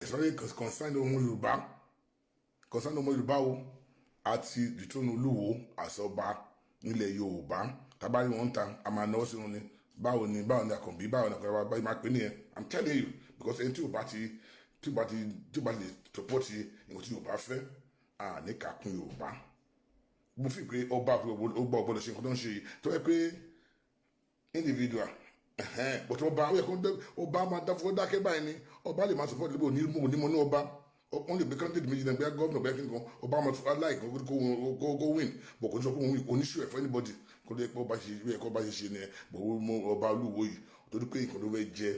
especially concern ọmọ Yorùbá o àti ìtúnu olúwo àsọba nílẹ̀ Yorùbá tábàrí wọn ń ta a máa náwó sínú ni báwo ni Àkànbí báwo ni Àkànbí báyìí máa pè nìyẹn I'm telling you because ẹni tí ò bá ti support nǹkan tí Yorùbá fẹ́ ní kàkún Yorùbá mo fi pé ọba ọgbọ́dọ̀ ṣe nǹkan tó ń ṣe yìí tó yẹ pé individual but ọba máa dákẹ́ báyìí ni ọba lè máa support lébò onímọ̀ ní ọba wọ́n lè gbé candidate méjì náà gbé gọ́ọ̀nà gbé kíni kan ọba máa tún aláìkí kó win bọ̀ kò ní sọ pé òun win oníṣù ẹ̀ for anybody kó lè pé ọba ṣe ṣe ni ẹ̀ bọ̀ ọba olúwo yìí torí pé nǹkan tó fẹ́ jẹ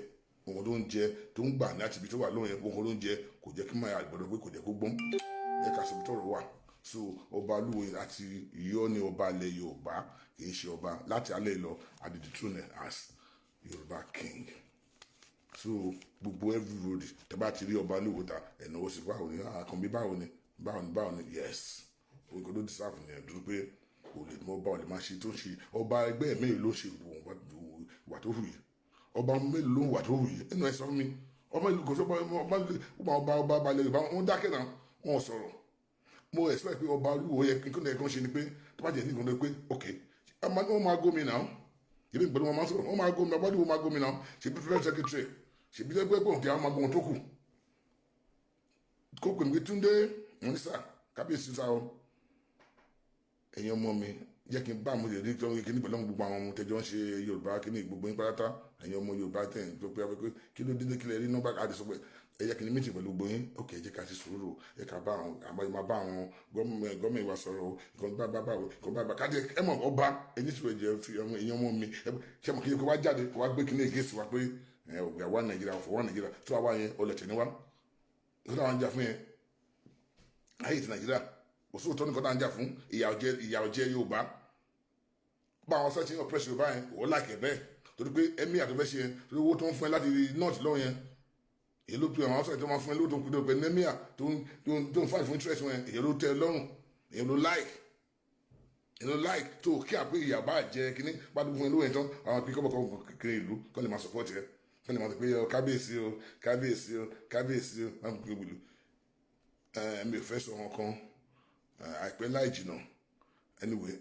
òun tó ń jẹ tó ń gbà láti ibi tó wà lóhùn yẹn òun tó ń jẹ kò jẹ́ kí máa gbọ́dọ̀ pé kò jẹ́ kó gbọ́n ẹ̀ kà síbi tọ̀rọ̀ wà so ọba olúwo yìí àti ìyọ́ ni ọba ilẹ̀ Yorùbá kì í ṣe ọba láti alẹ́ lọ àdìdìtúnẹ̀ as Yorùbá king so gbogbo every road tẹ bá ti rí ọba olúwo ta ẹ̀nàwó sí báwo ni Àkànbí báwo ni yes òun kò ló dísáàfù yẹn dúró pé o lè mọ ọba ò lè máa ṣe tó ṣe ọba ẹgbẹ́ mélòó ló ṣe wà tó hù yìí ọba mélòó ló wà tó hù yìí ẹnu ẹ sọ fún mi ọmọ ìlú kò sọ ọba balẹ̀ Yorùbá wọn dákẹ́ náà wọn sọ̀rọ̀ mo expect pé ọba olúwo yẹ kí n kàn ṣe ni pé tó bá jẹ́ ní ìgbọ́n pé ok wọ́n máa gómìnà ìbí ìgbọ́n wọn máa sọ̀rọ̀ wọ́n máa gómìnà ọba olúwo máa gómìnà ṣe bí president secretary ṣe bí ẹgbẹ́ pọ̀ kí a máa gbọ́n tó kù kó pè mí Túndé mínísítà kábíyèsí sá o ẹ̀yin ọmọ mi jẹ́ kí n bá àwọn èdè tó ń kí ní pẹ̀lú gbogbo àwọn ọmọ tẹjọ́ ń ṣe Yorùbá kí ní gbogbo yín pátá ẹ̀yin ọmọ Yorùbá tẹ̀ ń tó pé kí ló dé kílẹ̀ rí nọ́mbà àti sọ pé ẹ jẹ́ kí ní mítì pẹ̀lú gbogbo yín ok ẹ jẹ́ ká ti sùúrù ẹ ká bá àwọn gọ́ọ̀mẹ̀ wa sọ̀rọ̀ ìkan bá kájẹ ẹ mọ̀ ọba ẹni tí wọ́n jẹ́ fi ẹ̀yin ọmọ mi ṣe mọ̀ kí ni kó wá jáde kó wá gbé kí ní ègé sí wa pé wà Nàìjíríà fọwọ́ Nàìjíríà tó wà wá yẹn ọlẹ̀tẹ̀ ni wá tó dáwọn jà fún yẹn ayé ti Nàìjíríà òṣùwòtọ́ nìkan tá à ń jà fún ìyà ọ̀jẹ̀ Yorùbá bá àwọn sẹ́ẹ̀tì ọ̀pẹ́sì Yorùbá yẹn wọ́n láìkẹ́ bẹ́ẹ̀ torí pé ẹ̀mí àtọ́fẹ́ ṣe yẹn torí owó tó ń fún ẹ láti north lọ́wọ́ yẹn èyí ló pe àwọn sẹ́ẹ̀tì tó máa fún ẹ lówó tó ń kú pé nẹ́míà tó ń fàì fún interest wọn èyí ló tẹ́ lọ́rùn èyí ló like tó kí àpé ìyà bá jẹ kínní gbádùn fún ẹ lówó yẹn tán àwọn pé kọ́bọ̀kọ́ kékeré ìlú kọ́ lè máa support ẹ kọ́ lè máa sọ pé kábíyèsí o máa ń gbé wìlú mi ò fẹ́ sọ wọn kan àìpẹ́ láì jìnnà anyway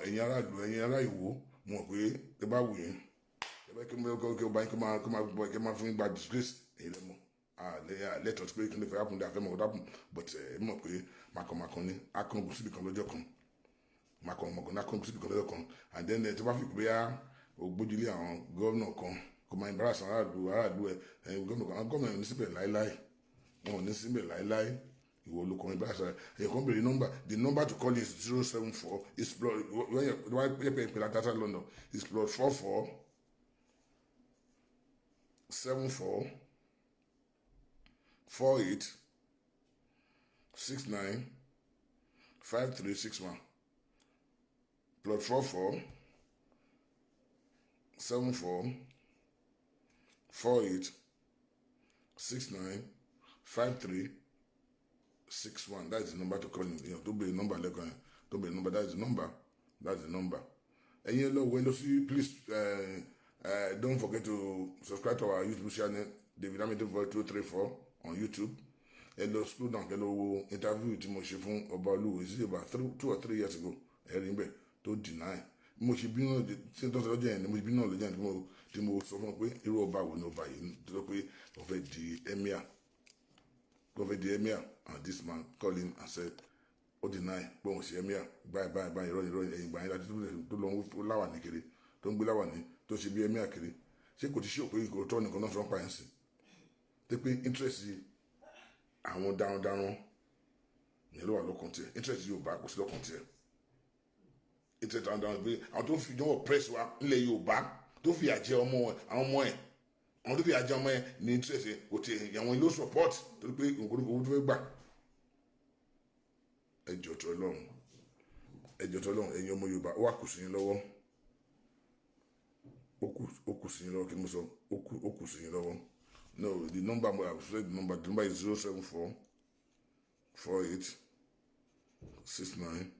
ẹ̀yin aráàlú ẹ̀yin ará Ìwó mọ̀ pé ẹ bá wù yín ẹ bá kí ọba yín kí máa fún yín gba disgrace èyí lẹ́mọ̀ lẹ́tọ̀ tí pé kí n lè fẹ́ happen dà fẹ́ mọ̀ dábùn but ẹ mọ̀ pé màkànmákan ní akọ̀ǹgùn síbi kan lọ́jọ́ kan màkànmákan ní akọ̀ǹgùn síbi kan lọ́jọ́ kan and then tó bá fi pé ògbójúlé àwọn gómìnà kan kò máa embarrass aráàlú ẹ gómìnà ní síbẹ̀ láéláé wọn ò ní síbẹ̀ láéláé ìwọ olùkọ́ni bá ṣe ẹ̀yẹ kan bèrè nọ́mbà the number to call is 074 is plus wọ́n yẹ pé data London is plus 44 74 48 69 5361 plus 44 74 48 69 5361. That's the number to call him. Don't be a number like don't be a number. That's the number. That's the number. And you know when you see, please don't forget to subscribe to our YouTube channel, David Hamilton Voice 234 on YouTube. And those slow down. Hello, interview with Moshe from Obalu. Is it about 2 or 3 years ago? Don't deny. Moshe been since those again. Moshe been all again. The most of them way. Hero Oba will know by you. The way of the emir. Over the emir and this man called him and said, "Oh, deny, but we see emir, bye, running, bye, too long with Lawani kiri, don't be Lawani, don't she be emir kiri. She could show you go turn and go from Pines. They pay interest I want down, you know, look on interest you back, was look on interest down, I don't feel no press one, lay you back, don't feel a jail more, and more. Àwọn tó fi àjọ ọmọ ẹ ní interest kò tí àwọn ìlú support tó pé nǹkan owó tó fẹ́ gbà ẹjọ́ tó lọ́run ẹ̀yin ọmọ Yorùbá ó wà kù sí yín lọ́wọ́ ó kù sí yín lọ́wọ́ kí ni mo sọ ó kù sí yín lọ́wọ́ no the number I have said the number is 074 48 69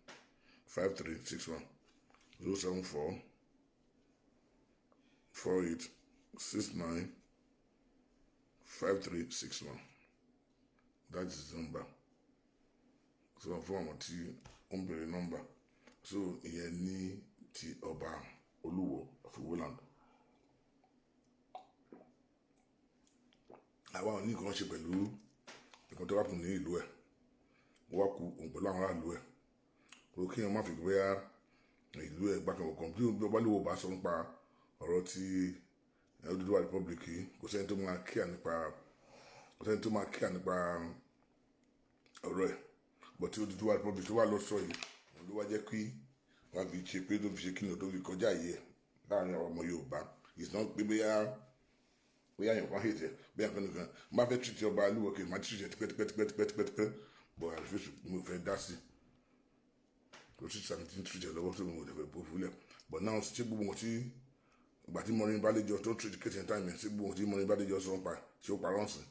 5361 074 48 69 5361. that is number so fún àwọn tí ó ń bèrè number so ìyẹn ní ti ọba Olúwo of Iwoland. àwa ò ní nǹkan ṣe pẹ̀lú nǹkan tó wà kù ní ìlú ẹ̀ wọ́n kú òun pẹ̀lú àwọn aráàlú ẹ̀ kò kí wọ́n má fi gbé ìlú ẹ̀ gbàkan kan bí ọba Olúwo bá sọ nípa ọ̀rọ̀ tí Odùduwà Republic yìí kò sẹ́ni tó máa kíà nípa ọ̀rọ̀ ẹ̀ but tí Odùduwà Republic tó wà lọ́sọ̀ yìí òun ló wá jẹ́ kí wọ́n fi ṣe pé tó fi ṣe kíni tó fi kọjá yìí ẹ̀ láàrin àwọn ọmọ Yorùbá ìsìná pé bóyá yẹn kan hate ẹ̀ bóyá kan nìkan má fẹ́ tìrìtì ọba Olúwo kì í má tìrìtì ẹ̀ tipẹ́tipẹ́ bọ̀ àrífẹ́sù mo fẹ́ dá sí kò sí sàmì tí ń tìrìtì ẹ̀ lọ́wọ́ tó mo lè fẹ́ bó fúlẹ̀ but náà ṣé gbogbo wọn tí ìgbà tí Mọ́rin Bádéjọ tó tìrìtì kéètì ẹ̀ táìmì ṣé gbogbo wọn tí Mọ́rin Bádéjọ sọ ń pa ṣé ó parọ́ ọ̀sìn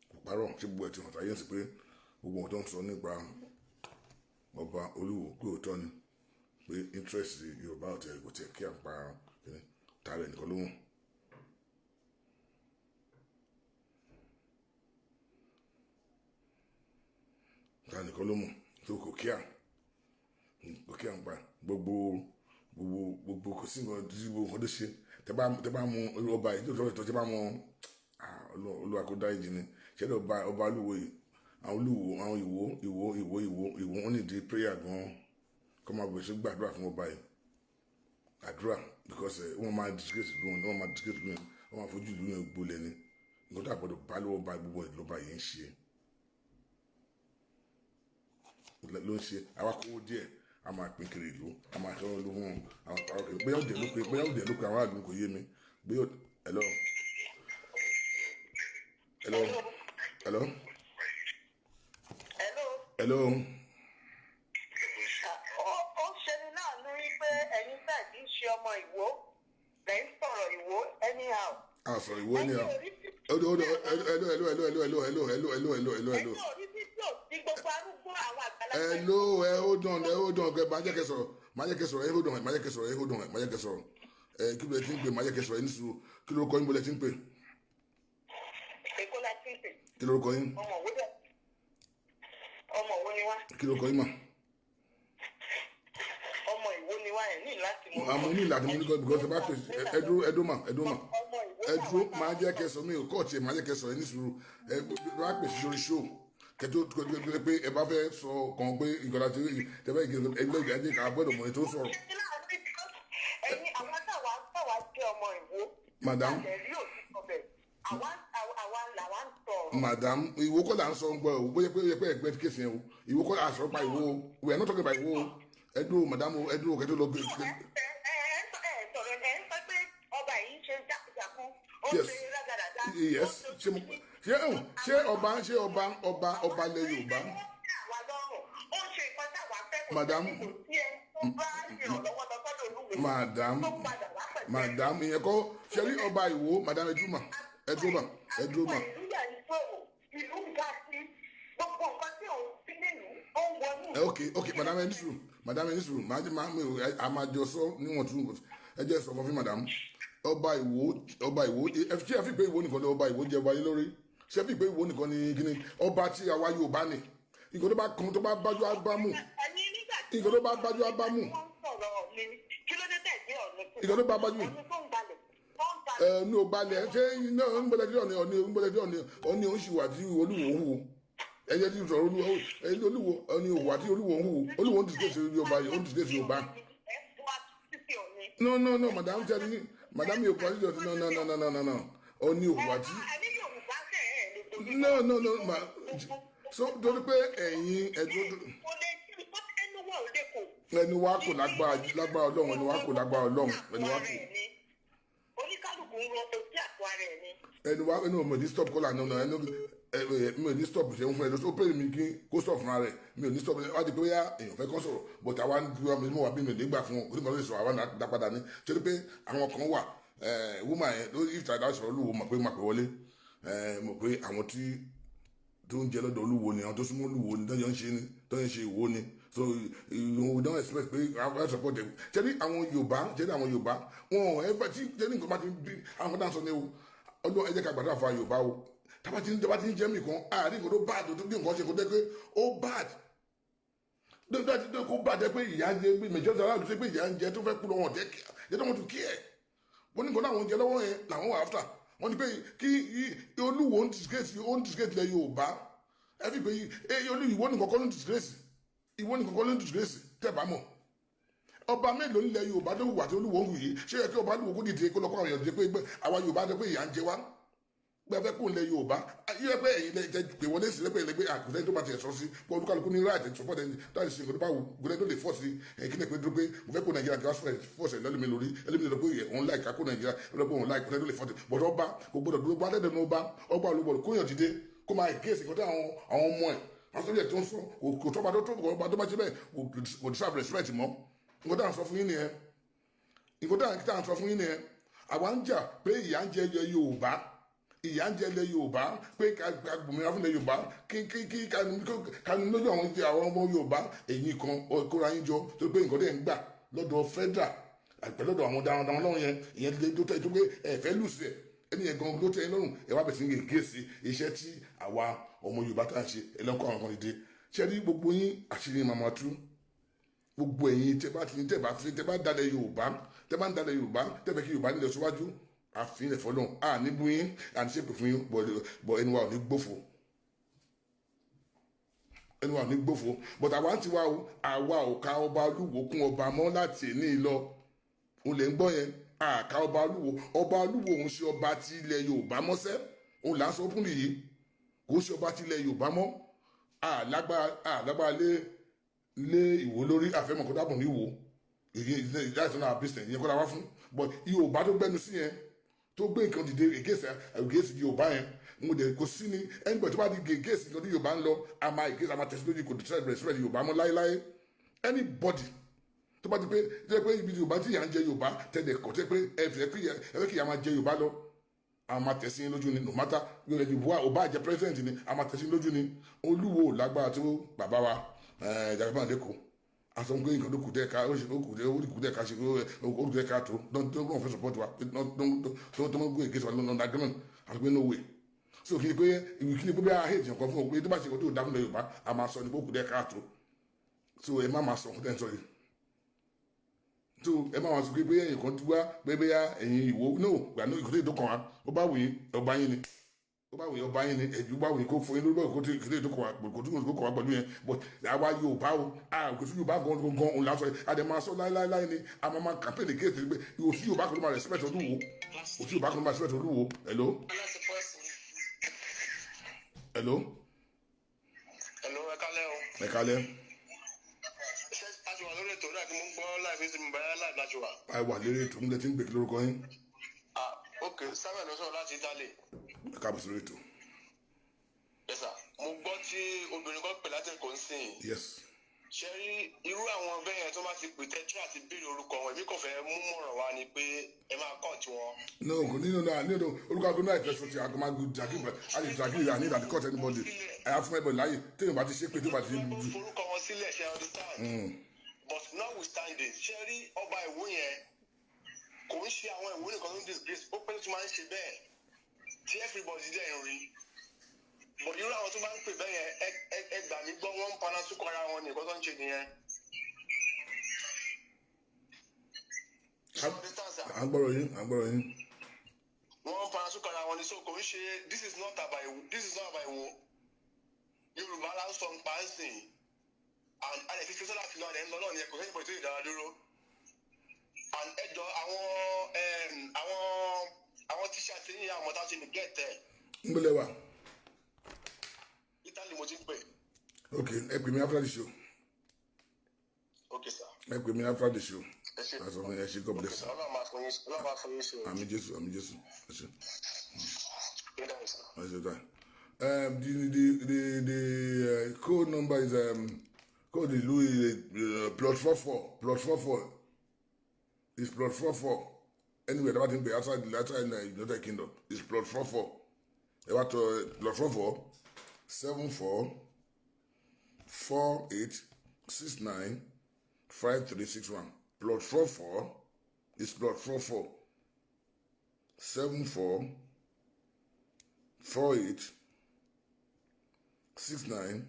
kò parọ́ ṣé gbogbo ẹ̀ tí wọ́n ta yẹn sí pé gbogbo wọn tó ń sọ nípa ọba Olúwo pé òótọ́ ni pé interest Yorùbá ọ̀tẹ̀ kò tiẹ̀ kí à ń pa tààrẹ nìkan ló mọ̀. tààrẹ nìkan ló mọ̀ tó kò kí à ń pa gbogbo kò sí nǹkan tí gbogbo nǹkan tó ṣe tẹ bá mú ọba yìí tó tẹ bá mú Olúwa kó dáríjì ni ṣẹlẹ̀ ọba Olúwo yìí àwọn Ìwó wọn nìdí prayer gan kọ́ máa bẹ̀rẹ̀ sí gbàdúrà fún ọba yìí àdúrà because wọ́n máa disgrace ìlú wọn wọ́n máa fojú ìlú yẹn gbolẹ̀ ni nǹkan tó àgbọ̀dọ̀ bá lọ́wọ́ bá gbogbo ìlú ọba yìí ló ń ṣe àwa kówó díẹ̀ a máa pín kiri ìlú a máa sọ̀rọ̀ ló fún àwọn àpárọ̀ kiri bóyá òdì ló pe àwọn àdúgbò kò yé mi bóyá hello. Hello. Ó ṣe ní láàánú wípé ẹ̀yin bẹ́ẹ̀ kì í ṣe ọmọ Ìwó lẹ́yìn sọ̀rọ̀ Ìwó anyhow. Sọ̀rọ̀ Ìwó anyhow. Hello. Ẹ̀yin orí fídíò tí gbogbo arúgbó àwọn àgbàlagbà. Hold on máa jẹ́ kẹ́ sọ̀rọ̀ hold on kí ló ti ń pè máa jẹ́ kẹ́ sọ̀rọ̀ ní sùúrù kí ló kọ́ yín bọ́lẹ̀ tí ń pè. Èkó la ti ń pè. Kí ló kọ́ yín. Ọmọ wo ni wá. Kí ló kọ́ yín mà. Ọmọ Ìwó ni wá ẹ̀ ní láti mú. Àmọ́ ní ìlànà mi ní kọ́ because ẹ bá pè ẹdúró mà máa jẹ́ kẹ́ sọ mi ò kọ́ ọ̀tí ẹ̀ máa jẹ́ kẹ́ sọ ẹ ní sùúrù ẹ bá pè sí orí show kẹtó pé ẹ bá fẹ́ sọ kàn pé ìgbàlá tí ẹ bá ẹgbẹ́ ìgbàdí ká gbọ́dọ̀ mọ̀ ètò sọ̀rọ̀. Ẹ̀yin àwọn táwa jẹ́ ọmọ Ìwó. Madam. Madam, Ìwó kọ́ là ń sọ ń gbọ́ ò bóyá pé ẹgbẹ́ ti kéṣì yẹn o Ìwó kọ́ là ń sọ pa Ìwó o we are not talking about Ìwó o ẹdúró madam o ẹdúró kẹtó lọ gbé. Sọ̀rọ̀ ẹ̀ ń sọ pé ọba yìí ṣe jákujàku ó ṣe rádaràdà. Yes ṣé ọba lẹ Yorùbá. Madam ìyẹn kọ́ ṣe rí ọba Ìwó madam ẹdúró mà. Okay, madam ẹni sùúrù a máa jọ sọ níwọ̀n tún ẹ jẹ́ sọ fún madam ọba Ìwó ẹ fi pé Ìwó nìkan ni ọba Ìwó jẹ wáyé lórí ṣé fi pé Ìwó nìkan ni kíni ọba tí àwa Yorùbá ni nǹkan tó bá kan tó bá bájú abámú nǹkan tó bá bájú abámú nǹkan tó bá bájú ní o balẹ̀ ṣé iná ń gbọ́dọ̀ ọ̀ní oṣù àti Olúwo ń hù ẹ̀yẹ́ tí sọ̀rọ̀ Olúwo ọ̀ní òwò àti Olúwo ń hù Olúwo ń dìgbèsè Yorùbá ó ń dìgbèsè Yorùbá. No madam tẹ́lẹ̀ ní madam yóò kọ́ síjọ́ no ọ̀ní òwò àti. No so torí pé ẹ̀yin ẹni wá kò lágbára Ọlọ́run ẹni wá kò lágbára Ọlọ́run ẹni wá kò. Oníkálùkù ń rọpò sí àpò ara ẹ̀ ni. Ẹni wá ẹni ò ní stop kọ́là náà mi ò ní stop ṣe ń fún ẹ lọ sí ó pè mí kí kó stop fúnra rẹ̀ mi ò ní stop wá di pé bóyá èèyàn fẹ́ kọ́ sọ̀rọ̀ but àwa ń dúró mi wà bí mi ò ní gbà fún onímọ̀ lórí sọ̀rọ̀ àwa dá padà ní torí pé àwọn kan wà woman yẹn lórí ìfìtàdá sọ̀rọ̀ Olúwo mọ̀ pé wọlé mọ̀ pé àwọn tí tó ń jẹ lọ́dọ̀ Olúwo ni àwọn tó súnmọ́ Olúwo ni tó yẹn ń ṣe Ìwó ni so you don't expect pé àwọn support them jẹ́rí àwọn Yorùbá wọn ò ẹ́fẹ́ tí jẹ́rí nǹkan bá ti bí àwọn kan dáhùn sọ ní o ọdún ẹ jẹ́ ká gbàdúrà fún Yorùbá o tábà tí ń jẹ́ mi kan àárín nǹkan tó bad tó bí nǹkan ṣe kó dẹ́ pé ó bad dájú tó kó bad pé ìyá ń jẹ pé mẹjọ́sí aráàlú ṣe pé ìyá ń jẹ tó fẹ́ kú lọ́wọ́ ọ̀tẹ́ kí ẹ tó wọ́n tún kí ẹ̀ wọ́n ní nǹkan láwọn oúnjẹ lọ́wọ́ yẹn làwọn wà áfítà wọ́n ní pé kí olúwo ń disgrace lẹ Yorùbá ẹ fi pé ìwọ nìkan kọ́ ló ń disgrace ìwọ nìkan kọ́ ló ń disgrace tẹ́ bá mọ̀ ọba mélòó nílẹ̀ Yorùbá tó wà tí olúwo ń wù yìí ṣé yẹ kí ọba olúwo kó dìde kó lọ́kọ́ àwọn èèyàn dìde pé àwa Yorùbá dẹ pé ìyà ń jẹ wá gbẹfẹ kó lẹ Yorùbá yíyẹ pé ẹ̀yin lẹ jẹ pé wọlé sí lẹpẹ lẹgbẹ àkùnrin tó bá tiẹ̀ sọ sí pé olúkálukú ní right and support ẹni láti ṣe nǹkan tó bá wù gbọdẹ tó lè fọ sí kí ni pé dúró pé mo fẹ́ kó Nàìjíríà kí wọ́n fọ́ọ̀sì lẹ́lẹ́mi lórí ẹlẹ́mi lọ pé òun láì ká kó Nàìjíríà lọ pé òun láì kó lè fọ́ọ̀sì bọ̀dọ̀ ọba kò gbọdọ̀ dúró bá dẹ́dẹ̀ ní ọba olúbọ̀dọ̀ kó yàn dìde kó máa gé èsì kọ́tà àwọn ọmọ ẹ̀ wọ́n sọ yẹ tó ń sọ kò tó bá ṣe bẹ́ẹ̀ kò deserve respect mọ́ nǹkan tá à ń sọ fún yín nìyẹn nǹkan tá à ń sọ fún yín nìyẹn àwa ń jà pé ìyà ń jẹ Yorùbá ìyà ń jẹ ilẹ̀ Yorùbá pé ká gbòmìnira fún ilẹ̀ Yorùbá kí kánú lójú àwọn ọmọ Yorùbá èyí kan kóra yín jọ tó pé nǹkan tẹ̀ ń gbà lọ́dọ̀ federal àgbẹ̀ lọ́dọ̀ àwọn darandaran lọ́wọ́ yẹn ìyẹn lè tó tẹ̀ tó pé ẹ̀fẹ́ lùsẹ̀ ẹni yẹn gan ló tẹ̀ ẹ́ lọ́rùn ẹ̀ wá bẹ̀ sí ní gègé iṣẹ́ tí àwa ọmọ Yorùbá tá à ń ṣe ẹlẹ́kọ̀ọ́ àwọn kan dìde ṣé rí gbogbo yín àṣírí màmá tú gbogbo ẹ̀yin tẹ́ bá dalẹ̀ Yorùbá tẹ́ bá ń dalẹ̀ Yorùbá tẹ́ bẹ̀ kí Yorùbá nílẹ̀ síwájú àfihàn ẹ̀fọ́lọ́hún níbú yín àti ṣépè fún yín bọ̀ ẹnu wa ò ní gbófo ẹnu wa ò ní gbófo but àwa ti wá o àwa ò ka ọba Olúwo kún ọba mọ́ láti ní lọ òun lè ń gbọ́ yẹn àka ọba Olúwo òun ṣe ọba ti ilẹ̀ Yorùbá mọ́sẹ́ òun là ń sọ fún nìyí kò ṣe ọba ti ilẹ̀ Yorùbá mọ́ àlágbára lé Ìwó lórí àfẹ́mọ̀kọ́dábọ̀ ní Ìwó èyí láti náà business yẹn kọ́ la wá fún but Yorùbá tó gbẹnu sí yẹn tó gbé nǹkan dìde ègéèsì Yorùbá yẹn mo dẹ̀ kò sí ní ẹnìbọ̀ tó bá di ègéèsì nǹkan tí Yorùbá ń lọ àmà ègéèsì àmà tẹ̀sílójì kò tẹ̀sílẹ̀ bẹ̀rẹ̀ sílẹ̀ Yorùbá mọ́ láéláé anybody tó bá ti pé tẹ́ pé ibi Yorùbá tí yà ń jẹ Yorùbá tẹ̀lẹ̀ kọ́ tẹ́ pé ẹ̀fẹ̀ kí yà máa jẹ Yorùbá lọ àmà tẹ̀sí lójú ni no matter Yorùbá ò bá jẹ president ni àmà tẹ̀sí lójú ni Olúwo lágbára tó bàbá wa Jagaban lẹ́kọ̀ọ́ àsọ̀n pé nǹkan tó kù dẹ́ ká ó kù dẹ́ ká ṣe ó dẹ́ ká tó don't fẹ́ support wa tó mọ́ gbé ìgbésẹ̀ wa lọ́nà agreement àti pé no way so kí ni pé bí a hate nǹkan fún ọ pé tó bá ṣe nǹkan tó dá fún Yorùbá a máa sọ ní pé ó kù dẹ́ ká tó so ẹ má máa sọ nǹkan tẹ́ ń sọ yìí so ẹ má máa sọ pé ẹ̀yìn kan ti wá pé ẹ̀yìn Ìwó no gbàgbọ́ ìkọ́tẹ́ ìdókàn wa ó bá wù yín ọba yín ni ó bá wù yín ọba yín ni ẹ̀jú bá wù yín kó fún yín lórí ìkọ́tẹ́ ìdókàn wa kò tún kọ́ wa pẹ̀lú yẹn but àwa Yorùbá o kò sí Yorùbá gan òun lásọ yìí àdè máa sọ láéláé ni a máa campaign kéèké pé yóò sí Yorùbá kan ló máa respect Olúwo kò sí Yorùbá kan ló máa respect Olúwo hello. hello. hello ẹ kálẹ́ o. ẹ kálẹ́. ṣé a ti wà lórí ètò náà kí mo ń gbọ́ láìpẹ́ sí mi báyà láì láti wà. a wà lórí ètò nílẹ̀ tí ń gbèkí lórúkọ yín. ok Samuel ló sọ̀rọ̀ láti Italy. ẹ káàbọ̀ sórí ètò. yes sir mo gbọ́ tí obìnrin kan pè láti Èkó ń sìn. yes. ṣe rí irú àwọn bẹ́ẹ̀ yẹn tó máa ti pè tẹ́tí àti béèrè orúkọ wọn èmi kò fẹ́ mú mọ̀ràn wá ni pé ẹ máa kọ́ tí wọn. no kò nínú orúkọ agbóná ìfẹ́ sọ ti àgbọ̀mágbó jàgìbọ̀ àti jàgìbọ̀ àní ìdàdí court anybody ẹ̀yà fún ẹ̀bọ̀ láyè téèyàn bá ti ṣe pé tó bá ti ṣe dúdú. forúkọ wọn sílẹ̀ ṣe understand. but notwithstanding ṣe rí ọba Ìwó yẹn kò ń ṣe àwọn Ìwó nìkan tó ń disgrace ó pẹ́ tó ti máa ń ṣe bẹ́ẹ̀ tí everybody dẹ̀ ń rí bọ̀dí irú àwọn tó bá ń pè bẹ́ẹ̀ yẹn ẹ gbà mí gbọ́ wọ́n ń paná súnkọ́ ara wọn nìkan tó ń ṣe nìyẹn. à ń gbọ́rọ̀ yín. wọ́n ń paná súnkọ́ ara wọn ni so kò ń ṣe this is not about Ìwó Yorùbá la ń sọ ń pa ń sìn and a lè fi fi sọ́dà fi lọ ẹ̀ ń lọ náà ni ẹ kò sẹ́yìn pọ̀ tó ìdára dúró and ẹjọ́ àwọn tíṣà tí yín àwọn ọ̀tá ṣe ní gẹ̀ẹ́tẹ̀. ń gbélé wa. Italy mo ti ń pè. ok ẹ pè mí after the show. ok sir. ẹ pè mí after the show. ẹ ṣe àṣọ fún yẹn ṣe God bless. ọlọ́run máa fún yín ṣe. àmín Jésù ẹ ṣe. ẹ ṣe dáa. The code number is code ìlú plot 44 is plot 44 anyway that thing be outside the United Kingdom is plot 44 ẹ wá tó plot 44 74 48 69 5361 plot 44 is plot 44 74 48 69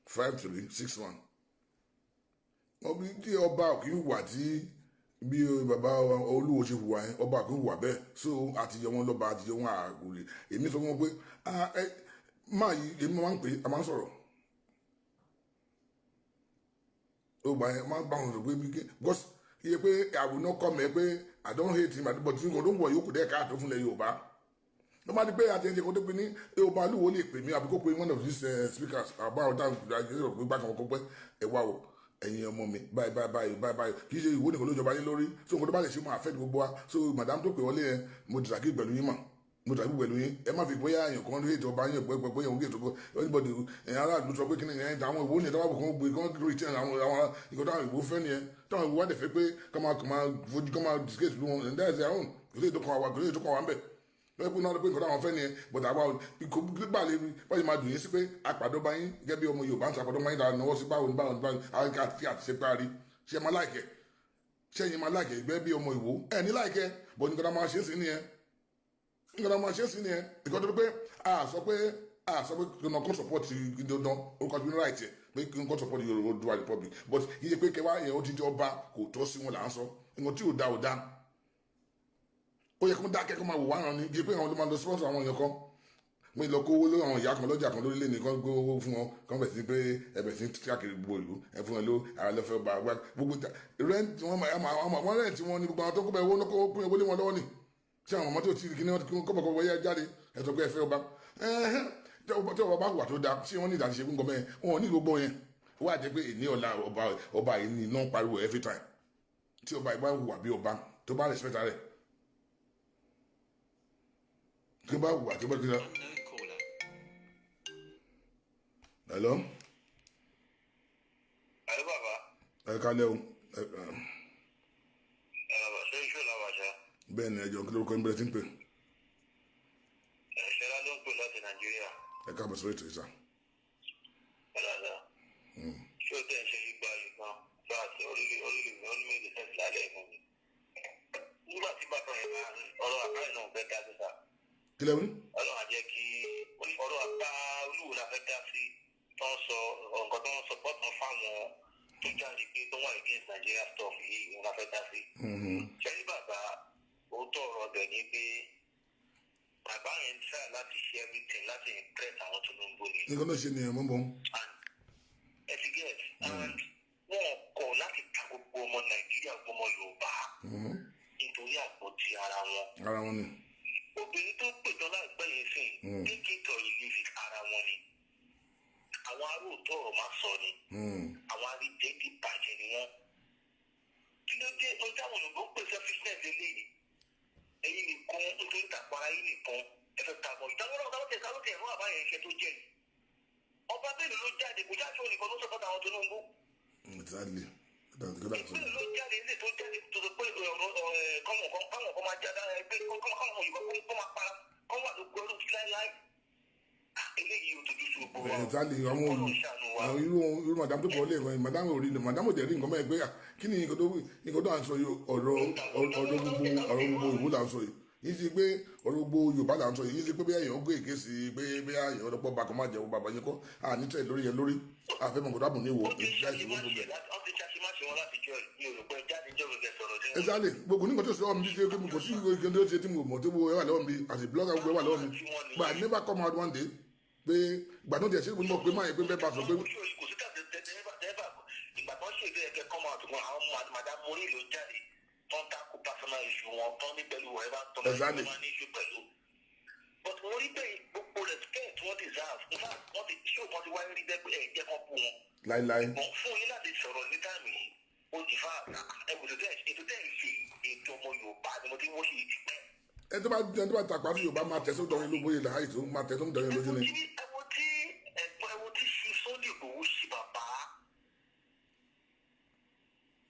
5361. Ọbí tí ọba kì í wà tí bí bàbá olúwo ṣe hùwà yẹn ọba kì í hùwà bẹ́ẹ̀ so àtijọ́ wọn lọ́ba àtijọ́ wọn àgùlè èmi sọ wọn pé máa yí èmi máa ń pè é máa ń sọ̀rọ̀ ọba yẹn máa ń bá wọn sọ pé bí because iye pé àwùjọ kọ́ mẹ́ pé I don't hate him but tí nǹkan tó ń wọ̀ yóò kù dẹ́ káàtó fúnlẹ̀ Yorùbá ló máa di pé àtẹ̀jẹ́ kó tó pe ní Yorùbá olúwo lè pè mí àbí kó pe one of these speakers àbá ọ̀tá ìgbà gbígbà kan kó pẹ́ ẹ̀ wá o ẹ̀yin ọmọ mi báyìí kì í ṣe ìwé nìkan ló jọba yín lórí so nǹkan tó bá lè ṣe máa fẹ́ gbogbo wa so madam tó pè wọlé yẹn mo dìtàkì pẹ̀lú yín mà mo dìtàkì pẹ̀lú yín ẹ má fi bóyá èèyàn kan lóye ìjọba yín pẹ̀pẹ̀ yẹn òun ètò anybody ẹ̀yin aráàlú sọ pé kí ni ẹ̀yin àwọn ìwé ní ìtawọ́ kan gbé kán lórí tí àwọn nǹkan táwọn ìwé fẹ́ nìyẹn táwọn ìwé wá dẹ̀ fẹ́ pé kọ́ máa disgrace lu wọn and that is their own kò sí ètò kan wà ń bẹ̀ lọ́wọ́ pé náà pé nǹkan táwọn fẹ́ nìyẹn but àwa ikọ̀ gbígbà lè báyìí máa dùn yín sí pé àpàdé ọba yín gẹ́gẹ́ bí ọmọ Yorùbá ń sàpàdé ọba yín dáa náwó sí báwo àti ṣe parí ṣe máa láìkẹ́ ṣe yín máa láìkẹ́ ìgbẹ́ bí ọmọ Ìwó ẹ̀ ní láìkẹ́ bọ̀ nǹkan tá máa ṣe sí nìyẹn ìkọ́ tó pé a sọ pé kí n kọ́ support dandan orúkọ tó ní right ẹ̀ pé kí n kọ́ support Yorùbá Republic but iye pé kẹwàá yẹn ó ti jẹ́ ọba kò tọ́ sí wọn là ń sọ nǹkan tí ò da ó yẹ kó dákẹ́ kó máa wò wá ràn ní iye pé àwọn ló máa lọ sponsor àwọn èèyàn kan mo lọ kó owó lórí àwọn ìyá kan lọ́jà kan lórílẹ̀ nìkan gbé owó fún wọn kan bẹ̀ sí pé ẹbẹ̀ sí káàkiri gbogbo ìlú ẹ fún wọn ló ara lọ́fẹ́ ọba àgbà gbogbo rẹ́ǹtì wọn rẹ́ǹtì wọn ní gbogbo àwọn tó kó bẹ̀ owó ló kó pín owó lé wọn lọ́wọ́ ni tí àwọn ọmọ tó ti kí ni wọn kọ́ bọ̀ yẹ jáde ẹ sọ pé ẹ fẹ́ ọba tí ọba bá wà tó da ṣé wọ́n ní ìdáṣe fún gọmẹ wọn ò ní gbogbo yẹn wọ́n á jẹ́ pé èní ọ̀la ọba yìí ní iná pariwo every time tí ọba yìí bá wà bí ọba tó bá respect rẹ̀ tó bá wà tó bá ti rà. Hello. Hello, bàbá. Ẹ kálẹ́ o. Bàbá ṣé iṣu làwọn àṣà. Bẹ́ẹ̀ ni ẹjọ́ kí lórúkọ ń bẹ̀rẹ̀ tí ń pè. Ṣẹlá ló ń pè láti Nàìjíríà. Ẹ káàbọ̀ sórí ètò ìsà. Ọ̀làdà. Ṣé o tẹ̀ ń ṣe igba yìí kan bá àti orílẹ̀-èdè onímọ̀lẹ̀ sẹ́ǹsì lálẹ́ ìfún mi? Nígbà tí bàbá yẹn bá ọ̀rọ̀ àbáyé náà fẹ́ dá síta. Kí lẹ́wọ̀n? Ọlọ́run á jẹ́ kí ọ̀rọ̀ àbá olúwo la fẹ́ dá sí tó ń sọ nǹkan tó ń sọ pọ́tàn fáwọn tó jáde pé tó wà against Nigeria stuff yìí wọn la fẹ́ dá sí. Ṣẹ́rí bàbá òótọ́ ọ̀rọ̀ ọbẹ̀ ni pé bàbá yẹn ń try láti ṣe everything láti impress àwọn Tinubu ni. Nǹkan náà ṣe ni ẹ̀mọ́ bọ̀. Ẹ ti get and wọn kọ̀ láti ta gbogbo ọmọ Nàìjíríà gbogbo ọmọ Yorùbá nítorí àpótí ara wọn. Ara wọn ni. Obìnrin tó pèjọ láìpẹ́ yẹn sìn díkìtọ̀ ìlú ara wọn ni. Àwọn aróòtọ́ ọ̀rọ̀ máa sọ ni. Àwọn arídẹ́ ti bàjẹ́ ni wọ́n. Kí ló dé ohun táwọn olùgbò ń pèsè fitness eléyìí? Ẹ̀yin nìkan nítorí tàpárá yín nìkan ẹ fẹ́ ta bọ̀. Ìdáwọ́ náà táwọn tẹ̀ ẹ̀rọ àbáyẹ iṣẹ́ tó jẹ́ ni. Ọba mélòó ló jáde kò jáde ònìkan ló sọ̀tọ̀ àwọn Tinubu. Exactly. Ìpínlẹ̀ ló jáde ilé tó jáde tó sọ pé káwọn kan máa jáde ẹgbẹ́ káwọn òyìnbó kó máa para kọ́ wà ló gbọ́dọ̀ sí láéláé. Eléyìí ò tójú sí gbogbo wa. Exactly. Àwọn irú madam tó pọ̀ lé ẹ̀kọ́ madam ò rí ni madam ò dẹ̀ rí nǹkan mọ́ ẹgbẹ́ kí ni nǹkan tó à ń sọ yìí ọ̀rọ̀ gbogbo ìwú là ń sọ yìí yìí ti pé ọ̀rọ̀ gbogbo Yorùbá là ń sọ yìí yìí ti pé bí èèyàn gbé èké sí pé bí èèyàn ọ̀dọ́pọ̀ bá kan máa jẹun bàbá yẹn kọ́ ànítẹ̀ lórí yẹn lórí àfẹ́mọ̀ kò dábùn ní ìwò ìjà ìṣòro gbogbo ẹ̀. Exactly gbogbo nígbà tó sọ ọ́ mi ṣe pé kò sí ìgbà tó ṣe tí mo mọ̀ tó wọ ẹwà lọ́wọ́ mi àti blogger gbogbo ẹwà lọ́wọ́ mi but I never come out one day pé ìgbà tó tiẹ̀ ṣe mo pé máa yẹ pé bẹ́ẹ̀ bá sọ pé. Ìgbà tó ń ṣègbè ẹ̀kẹ́ come out wọn àwọn madam mori ló jáde tó ń takò personal issue wọn tó ní pẹ̀lú ẹ̀ bá tọ́ lọ́wọ́ wọn ní issue pẹ̀lú. But mo rí bẹ́ẹ̀ gbogbo respect wọ́n deserve in fact wọ́n ti ṣé òkan ti wáyé rí bẹ́ẹ̀ pé ẹ̀ jẹ́ kán bú wọn. Láíláí. Fún yín láti sọ̀rọ̀ ní táìmù yìí ó ti fa ètò tẹ́ ẹ̀ ṣe ètò ọmọ Yorùbá ni mo ti wọ́n ṣe ti pẹ́. Ẹ tó bá tàpá sí Yorùbá máa tẹ̀sán dọ̀rin ló bóyá láì tó máa tẹ̀sán dọ̀rin lójú ni. Ẹ̀wọ̀n tí ṣe Sunday Igboho ṣe bàbá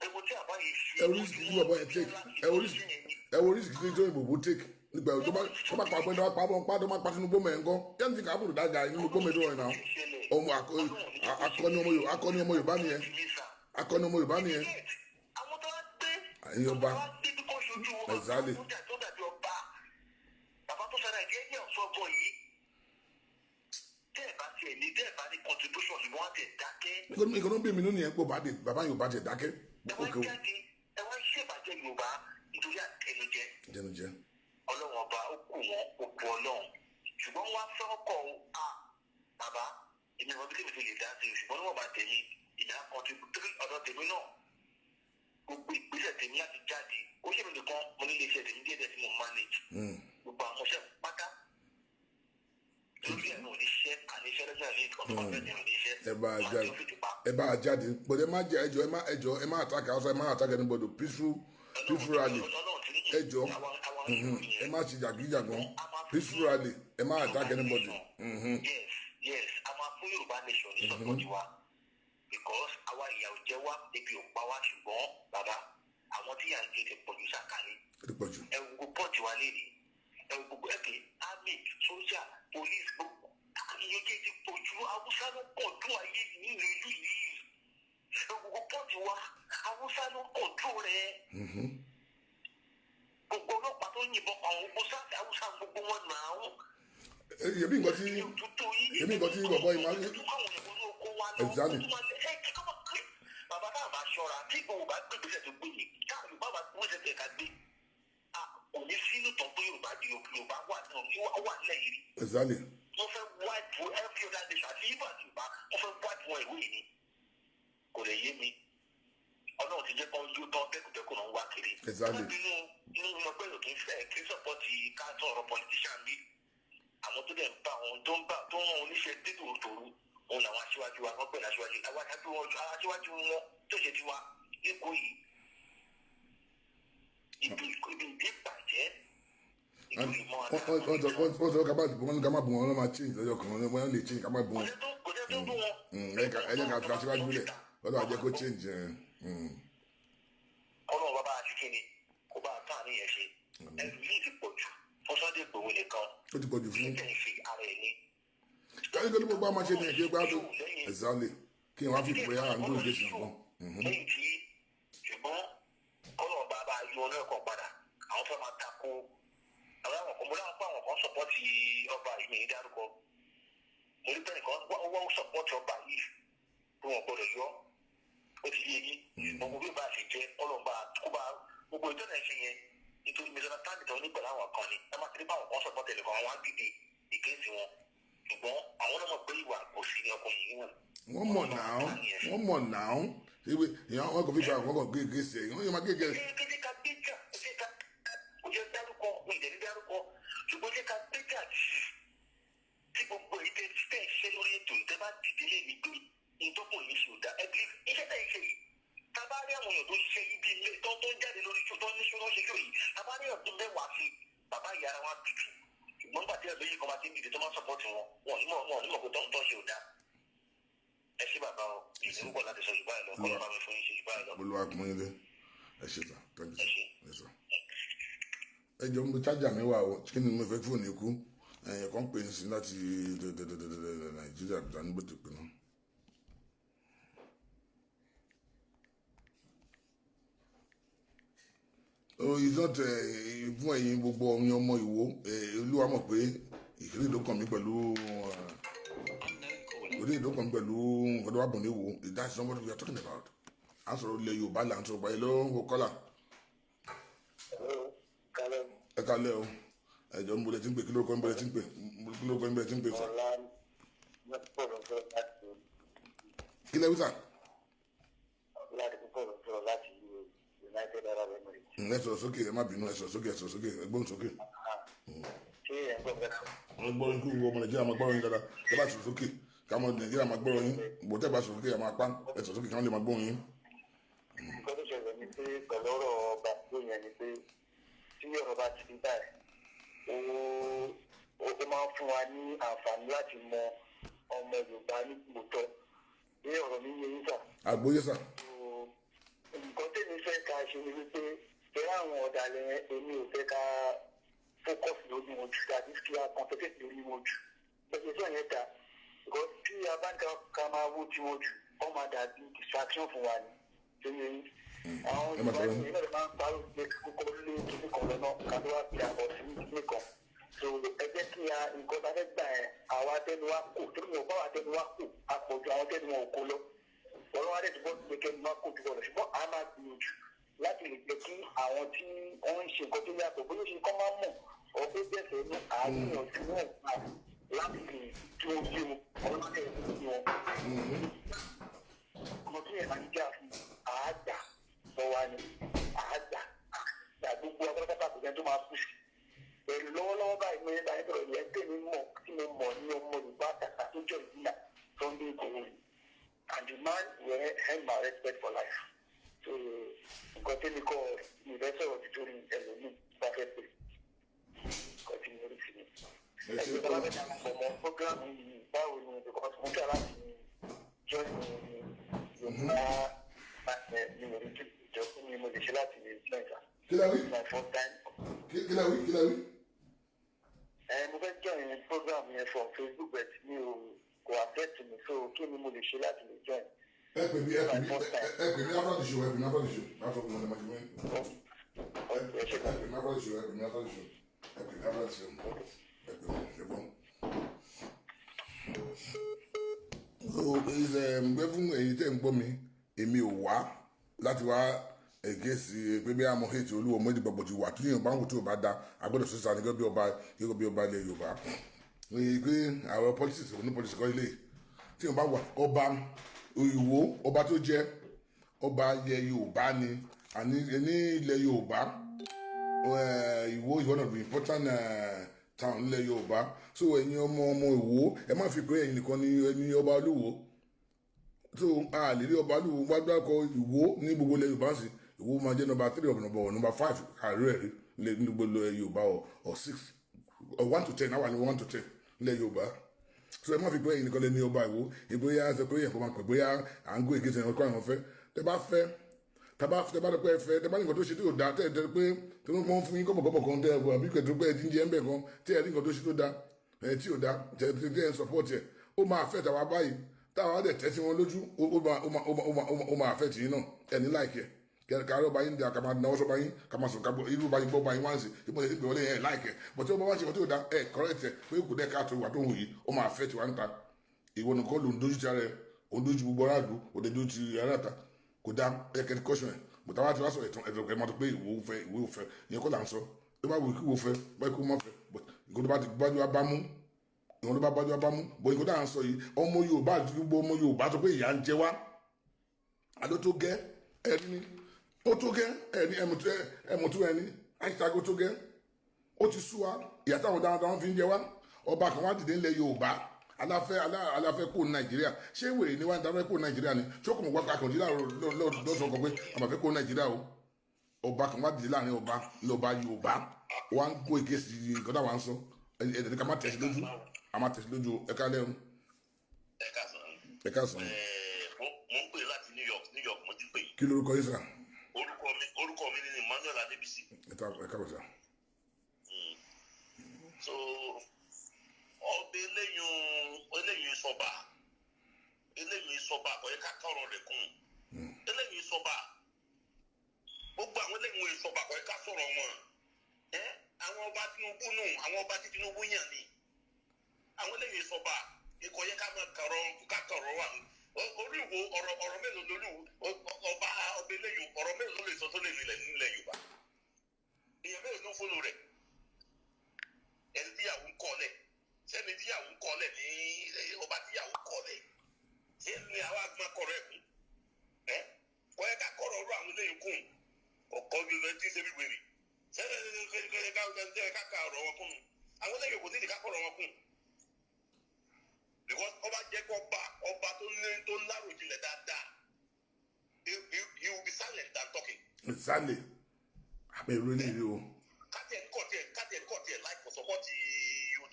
ẹ̀wọ̀n tí àbá yìí ṣe. Ẹ oríṣi kí bàbá yẹn take ẹ oríṣi kí tó Igboho take nígbà tó bá pa pẹ́ tó bá pa bọ́ pa tó má pa Tinubu mẹ́ ńkọ́ yẹn ti kàbùrù dájà nínú gómìnà rẹ̀ náà ọmọ akọni ọmọ Yorùbá nìyẹn akọni ọmọ Yorùbá nìyẹn. Àwọn tó wá gbé ẹ̀yin ọba ẹ̀zálè bàbá tó fẹ́ràn ìdí ẹ̀jẹ̀ ọ̀ṣọ́gbọ̀ yìí tiẹ̀ ní dẹ́ẹ̀ bá ní contribution ṣùgbọ́n wọ́n á tẹ̀ dákẹ́. ìkànnì bí mi ló nìyẹn pé bàbá Yorùbá tẹ̀ dákẹ́. ẹ wá jáde ẹ wá ṣèbàjẹ́ Yorùbá nítorí àtẹnujẹ. jẹnujẹ. Ọlọ́run ọba ó kù wọn ó kù Ọlọ́run ṣùgbọ́n wọ́n á fẹ́ ọkọ̀ bàbá èmi ò bí tèmi lè dá sí i ṣùgbọ́n níwọ̀n bá tèmi ìdá contributory ọ̀dọ̀ tèmi náà gbogbo ìgbésẹ̀ tèmi láti jáde ó ṣèlú nìkan mo ní ilé iṣẹ́ tèmi díẹ̀ tí mo manage gbogbo àwọn ọṣẹ́ pátá lórí ẹ̀rọ oníṣẹ́ àníṣẹ́ lọ́jọ́ ní ọdún ọ̀fẹ́ ní oníṣẹ́ ẹ bá a jáde but ẹ má jẹ ẹjọ ẹ má attack house ẹ má attack anybody peaceful rally ẹjọ ẹ má ṣe jàgídíjàgan peaceful rally ẹ má attack anybody. Yes a máa fún Yorùbá nation ní sọ́kọ̀tì wa because àwa ìyà ò jẹ wá ebi ò pa wá ṣùgbọ́n bàbá àwọn tí yà ń gbé ti pọ̀jù sàkàní ẹ wo gbogbo pọ́ọ̀tì wa léde ẹ wo gbogbo ẹ̀kẹ́ army sójà police gbogbo iye jẹ́ ti pọ̀jù Haúsá ló pọ̀ tó ayé nínú ìlú yìí ẹ wo gbogbo pọ́ọ̀tì wa Haúsá ló pọ̀ tó rẹ̀ gbogbo ọlọ́pàá tó yìnbọn pa àwọn gbogbo sáàtì Haúsá gbogbo wọn nà áwọn. Èmi nǹkan tí bàbá yìí máa ń exactly. Bàbá náà máa ṣọ́ra tí ìgbòho bá gbé ìgbésẹ̀ tó gbé yìí káàlù bá wọ́n ṣe tẹ̀ka gbé òní sínú tán pé Yorùbá wà nílẹ̀ yìí. Exactly. Wọ́n fẹ́ wáìpù every other nation àti Yorùbá wọ́n fẹ́ wáìpù wọn ìwé yìí ni kò lè yé mi Ọlọ́run ti jẹ́ kán yóò tán bẹ́kùbẹ́kù náà ń wá kiri. Exactly. Inú ọgbẹ́ yóò kí n sọ́pọ́tì káàtó ọ̀rọ̀ politician bí àwọn tó dẹ̀ ń bá àwọn tó ń wọn oníṣẹ́ dé tòrótòró òun làwọn aṣíwájú wa wọ́n pè ní aṣíwájú aṣíwájú wọn tó ṣe tiwa lẹ́kọ̀ọ́ yìí ibi ìdí bàjẹ́ ìdí ìmọ̀ wọ́n sọ ká má bù wọn máa change lọ́jọ́ kan wọ́n lè change ká má bù wọn. kò jẹ́ tó bù wọn. ẹ jẹ́ ká fi aṣíwájú lẹ̀ lọ́dọ̀ àjẹ́ kó change. Ọlọ́run bàbá àti kíni kó bá tán àníyàn ṣe ẹ̀rù yìí ti pọ̀ jù fún Sunday Igboho nìkan. Ó ti pọ̀ jù fún. ilé ìfi ara ẹ̀ ní. káyọ̀ kí ló gbogbo àwọn ṣe ní ẹ̀jẹ̀ gbádùn exactly kí n wá fi pè é àwọn tó ń gbé sí nǹkan. lẹ́yìn tí ṣùgbọ́n Ọlọ́run bàbá yọ ọ lẹ́ẹ̀kan padà àwọn fẹ́ máa tako àwọn kan mo dáhùn pé àwọn kan sọpọ́tì ọba yìí mi ní dárúkọ mo rí bẹ́ẹ̀ kan wọ́n sọpọ́tì ọba yìí pé wọ́n gbọ́dọ̀ yọ ó ti yé yín gbogbo bí bá a ṣe jẹ́ Ọlọ́run bá kó bá gbogbo ìtọ́nà ẹ̀ṣẹ̀ yẹn nítorí mísọ́nà táàbì tó ní pẹ̀lú àwọn kan ni ẹ má ti rí báwọn kan sọpọ́tì ẹ̀lẹ́kọ̀ àwọn á dìde ìkéèsì wọn ṣùgbọ́n àwọn náà mọ̀ pé ìwà kò sí ní ọkùnrin yìí wù. wọ́n mọ̀ náà ìwé ìyá wọn kò fi gba àwọn kan gègé sí ẹ̀yìn wọ́n yóò máa gègé. kéde ká gbéjà kò jẹ́ dárúkọ ìdẹ̀rí dárúkọ ṣùgbọ́n jẹ́ ká gbéjà tí gbogbo ìdẹ tẹ̀ ṣe lórí ètò ìtẹ́ bá dìde lé ní pé ìtọ́kùn yìí ṣe ò dá ẹ bí iṣẹ́ tẹ̀ ṣe yìí tábà rí àwọn èèyàn tó ṣiṣẹ́ yìí bí ilé tó ń jáde lórí iṣu tó ń níṣu ló ṣe ṣó yìí tábà rí ọ̀dún mẹ́wàá sí bàbá ìyá ara wọn tutù ṣùgbọ́n nígbà tí ẹgbẹ́ yìí kan bá ti ń dìde tó máa sọpọ́tì wọn onímọ̀ pé tó ń ṣe ò dá ẹ ṣé bàbá o ìdílé pọ̀ láti sọ ìgbà ẹ̀ lọ kọ́ ló bá mi fún yín ṣe ìgbà ẹ̀ lọ. olúwa kún yín lé ẹ ṣé sà thank you sà. ẹ jọ mo chájà mi wà o kí ni mo fẹ́ fóònù ikú ẹ̀yìn kan pè é sí láti Nàìjíríà bí wọ́n gbé tó pè náà. Not fún ẹ̀yin gbogbo ọmọ Ìwó Olúwa mọ̀ pé ìkíni ló kàn mí pẹ̀lú ọ̀dọ́ wa bọ̀ ní Ìwó that's not what we are talking about à ń sọ̀rọ̀ ilẹ̀ Yorùbá là ń sọ̀rọ̀ báyìí lọ́wọ́ kọ́là. ẹ kálẹ̀ o ẹ̀jọ̀ ń bolẹ̀ tí ń pè kí ló kọ́ ń bolẹ̀ tí ń pè sọ. kí lẹ́wí sà. ẹ sọ̀rọ̀ sókè ẹ má bínú ẹ sọ̀rọ̀ sókè ẹ gbóhùn sókè. wọ́n gbọ́ ikú ìwọ ọmọ Nàìjíríà máa gbọ́rọ̀ yín dáadáa ẹ bá sọ̀rọ̀ sókè káwọn Nàìjíríà máa gbọ́rọ̀ yín bó tẹ́ bá sọ̀rọ̀ sókè ẹ máa pa ẹ sọ̀rọ̀ sókè káwọn lè máa gbóhùn yín. nǹkan tó ṣẹlẹ̀ ni pé pẹ̀lú ọ̀rọ̀ ọba tó yẹn ni pé tí ọ̀rọ̀ bá ti rí báyìí ó máa ń fún wa ní àǹfààní láti mọ ọmọ Yorùbá ní tòótọ́ ní ọ̀rọ̀ mi yẹ yín sà. àgbóyè sà. nǹkan tèmi fẹ́ ká ṣe ni wípé bẹ́ẹ̀ àwọn ọ̀dàlẹ̀ èmi ò fẹ́ ká fókọ̀sì lórí wọn jù tàbí kí a kọ̀ǹpẹ́tẹ̀tì lórí wọn jù bẹ́ẹ̀ sọ yẹn ta because tí a bá ń ká máa wó tí wọn jù wọ́n máa dàbí distraction fún wa ni tó yẹ yín. àwọn Yorùbá yìí náà máa ń parọ́ pé kókó lé kíní kan lọ́nà ká ló wá pè àbọ̀ sí kíní kan so ẹ jẹ́ kí a nǹkan bá fẹ́ gbà ẹ̀ àwa tẹnu wa kò tó ní ọ̀pá wa tẹnu wa kò àpọ̀jù àwọn tẹnu wọn ò kó lọ ọ̀rọ̀ wa dẹ̀ tó bọ́ sí kẹ́nu wa kò jù lọ ṣùgbọ́n a máa gbìyànjú láti lè jẹ́ kí àwọn tí wọ́n ń ṣe nǹkan tó yàtọ̀ bóyá ṣe kọ́ máa mọ̀ ọ̀pẹ́ bẹ̀sẹ̀ ní àárín tí wọ́n gbà láti lè tí wọ́n yé wọn ọlọ́dẹ̀ ní wọn. ọmọ tí yẹn máa ń jà fún àádà lọ́wọ́ ni àádà gbogbo abẹ́rẹ́pátá kò jẹ́ tó máa kú sí. pẹ̀lú lọ́wọ́lọ́wọ́ báyìí mo yẹn bá yẹn bẹ̀rẹ̀ yẹn tèmi mọ̀ tí mo mọ̀ ní ọmọ Yorùbá àtàkà tó jọ ìdílà Sunday Igboho and the man will have my respect for life. so nǹkan tẹ́lẹ̀ kọ́ ìrẹsẹ̀ ọ̀dìtòrí ẹlòmíì bá fẹ́ pè nǹkan tí mo rí sí ni. ẹgbẹ́ bá bẹ́ẹ̀ náà ọmọ fọ́gírámù yìí báwo ni because mo fẹ́ láti join Yorùbá ní orí ìjọ fún mi mo lè ṣe láti lè join ìta. Kilawi? my first time. Kilawi? Mo fẹ́ join program yẹn from Facebook but mi ò kò affect mi so kí ni mo lè ṣe láti lè join. Ẹ pè mí after the show, ẹ pè mí after the show, after the management. Ẹ pè mí after the show, ẹ pè mí after the show. So gbé fún èyí tẹ́ ń gbọ́ mi, èmi ò wá láti wá ègésì pé bí àmọ́ hate Olúwo mọ́ ìdìbò ti wà tí yóò bá ń wò tí ò bá da agbọ́dọ̀ sọ́sà ní gẹ́gẹ́ bí ọba ilẹ̀ Yorùbá. Oye pé àwọn politics ní politics kọ́ ilé tí yóò bá wà ọba Ìwó ọba tó jẹ́ ọba ilẹ̀ Yorùbá ni àní ní ilẹ̀ Yorùbá Ìwó is one of the important town nílẹ̀ Yorùbá so ẹ̀yin ọmọ Ìwó ẹ má fi pé ẹ̀yin nìkan ni ẹni ọba Olúwo so a lè rí ọba Olúwo wá dákọ Ìwó ní gbogbo ilẹ̀ Yorùbá sí Ìwó máa jẹ́ number 3 or number 5 àárẹ̀ rí ní gbogbo ilẹ̀ Yorùbá or 6 or 1 to 10 náà wà ní 1 to 10 nílẹ̀ Yorùbá so ẹ má fi pé ẹ̀yin nìkan lẹ́ni ọba Ìwó ìbóyá ṣe pé ẹ̀kọ́ máa pè bóyá à ń gó èké sẹ́yìn ọkọ̀ àwọn fẹ́ tẹ bá dọ́pẹ́ fẹ́ tẹ bá nìkan tó ṣe tí ò dá tẹ́ pé tí wọ́n fún yín kọ́bọ̀kọ́bọ̀ kan tẹ́ ẹ̀bùn àbí kẹ̀tọ́ pé ẹ̀dín jẹ́ ń bẹ̀ kan tí ẹ̀rí nǹkan tó ṣe tó dá tí ò dá tẹ́ ẹ̀ ń support ẹ̀ ó máa fẹ́ tàwa báyìí táwa dẹ̀ tẹ́ sí wọn lójú ó máa fẹ́ tìyín náà ẹni láìkẹ́ kàrọ̀ bá yín dà kà máa náwó sọ bá yín kà máa sọ ká irú bá yín gbọ́ bá yín wáǹsì ipò ìpè wọlé yẹn láìkẹ́ bọ̀tí ó bá wá ṣe wọ́n tí ò dá ẹ̀ correct ẹ̀ pé kò dẹ́ káàtó ìwà tó hù yìí ó máa fẹ́ tiwa ń ta ìwọ nìkan ló ń dojú ti ara ẹ̀ ó ń dojú gbogbo aráàlú ó dẹ̀ dojú ti ara ta kò dá ẹ̀kẹ́ kọ́ṣọ̀ ẹ̀ bọ̀tá wá ti wá sọ ìtàn ẹ̀dọ̀ ẹ̀ máa tó pé ìwé ò fẹ́ ìyẹn kọ́ là ń sọ tó bá wù kí wo fẹ́ bá ikú mọ́ fẹ́ ìkó tó bá ti gbájú wa bá mú ìwọ̀n tó bá gbájú wa bá mú bọ̀ ìkó tó à ń sọ yìí ọmọ Yorùbá àti gbogbo ọmọ Yorùbá tó pé ìyà ń jẹ wá àdó tó gẹ́ ẹ̀rí ni ó tó gẹ́ ẹ̀rí ẹ̀mùtú ẹni àìsàgó tó gẹ́ ó ti sú wa ìyà táwọn dáadáa fi ń jẹ wá ọba kan wá dìde ńlẹ̀ Yorùbá aláfẹ́ kó Nàìjíríà ṣé wèrè ni wá ń dáfẹ́ kó Nàìjíríà ni ṣókùnmù wá kàkàndínlá lọ́sọ̀ kan pé àmàfẹ́ kó Nàìjíríà o ọba kan wá dìde láàrin ọba lọba Yorùbá wá ń kó èké sí nǹkan táwa ń sọ ẹ̀ẹ́dẹ̀ẹ́dẹ́ ká má tẹ̀sí lójú a má tẹ̀sí lójú ẹ̀ka lẹ́rù. ẹ̀ka sàn. mo ń pè láti New York mo ti pè yìí. kí lorúkọ yìí sà. orúkọ mi ni Emmanuel Adébísí. ẹ̀ka bọ̀ sà. so ọbẹ̀ eléyìí sọba àkọ́yẹ́ ká kọ̀rọ̀ rẹ̀ kún eléyìí sọba gbogbo àwọn eléyìí sọba àkọ́yẹ́ ká sọ̀rọ̀ wọn àwọn ọba Tinubu nù àwọn ọba tí Tinubu yàn ni àwọn eléyìí sọba ìkọ̀yẹ́ ká máa kọ̀rọ̀ wà orí ìwò ọ̀rọ̀ mélòó lórí ọba ọbẹ̀ eléyìí ọ̀rọ̀ mélòó lè sọ tó lè nílẹ̀ Yorùbá èèyàn mélòó ló fọlọ rẹ̀ ẹni tíyàwó ń kọ́lẹ̀ sẹ́ni tíyàwó ń kọ́lẹ̀ ní ọba tíyàwó ń kọ́lẹ̀ ṣé ni àwa gbọ́n kọ̀rọ̀ ẹ̀kún kọ́ ẹ ká kọ̀rọ̀ ọ̀rọ̀ àwọn eléyìí kún ọkọ̀ gbẹgbẹ tí ń ṣe wíwèrè sẹ́ni ká ka ọ̀rọ̀ wọn kún àwọn eléyìí kò nídìí ká kọ̀rọ̀ wọn kún because ọba jẹ́ kó ọba tó láròjinlẹ̀ dáadáa he will be silent than talking. Sálẹ̀ àbẹ̀rù eléyìí o. Kátẹ̀ láì kò sọ́kọ́tì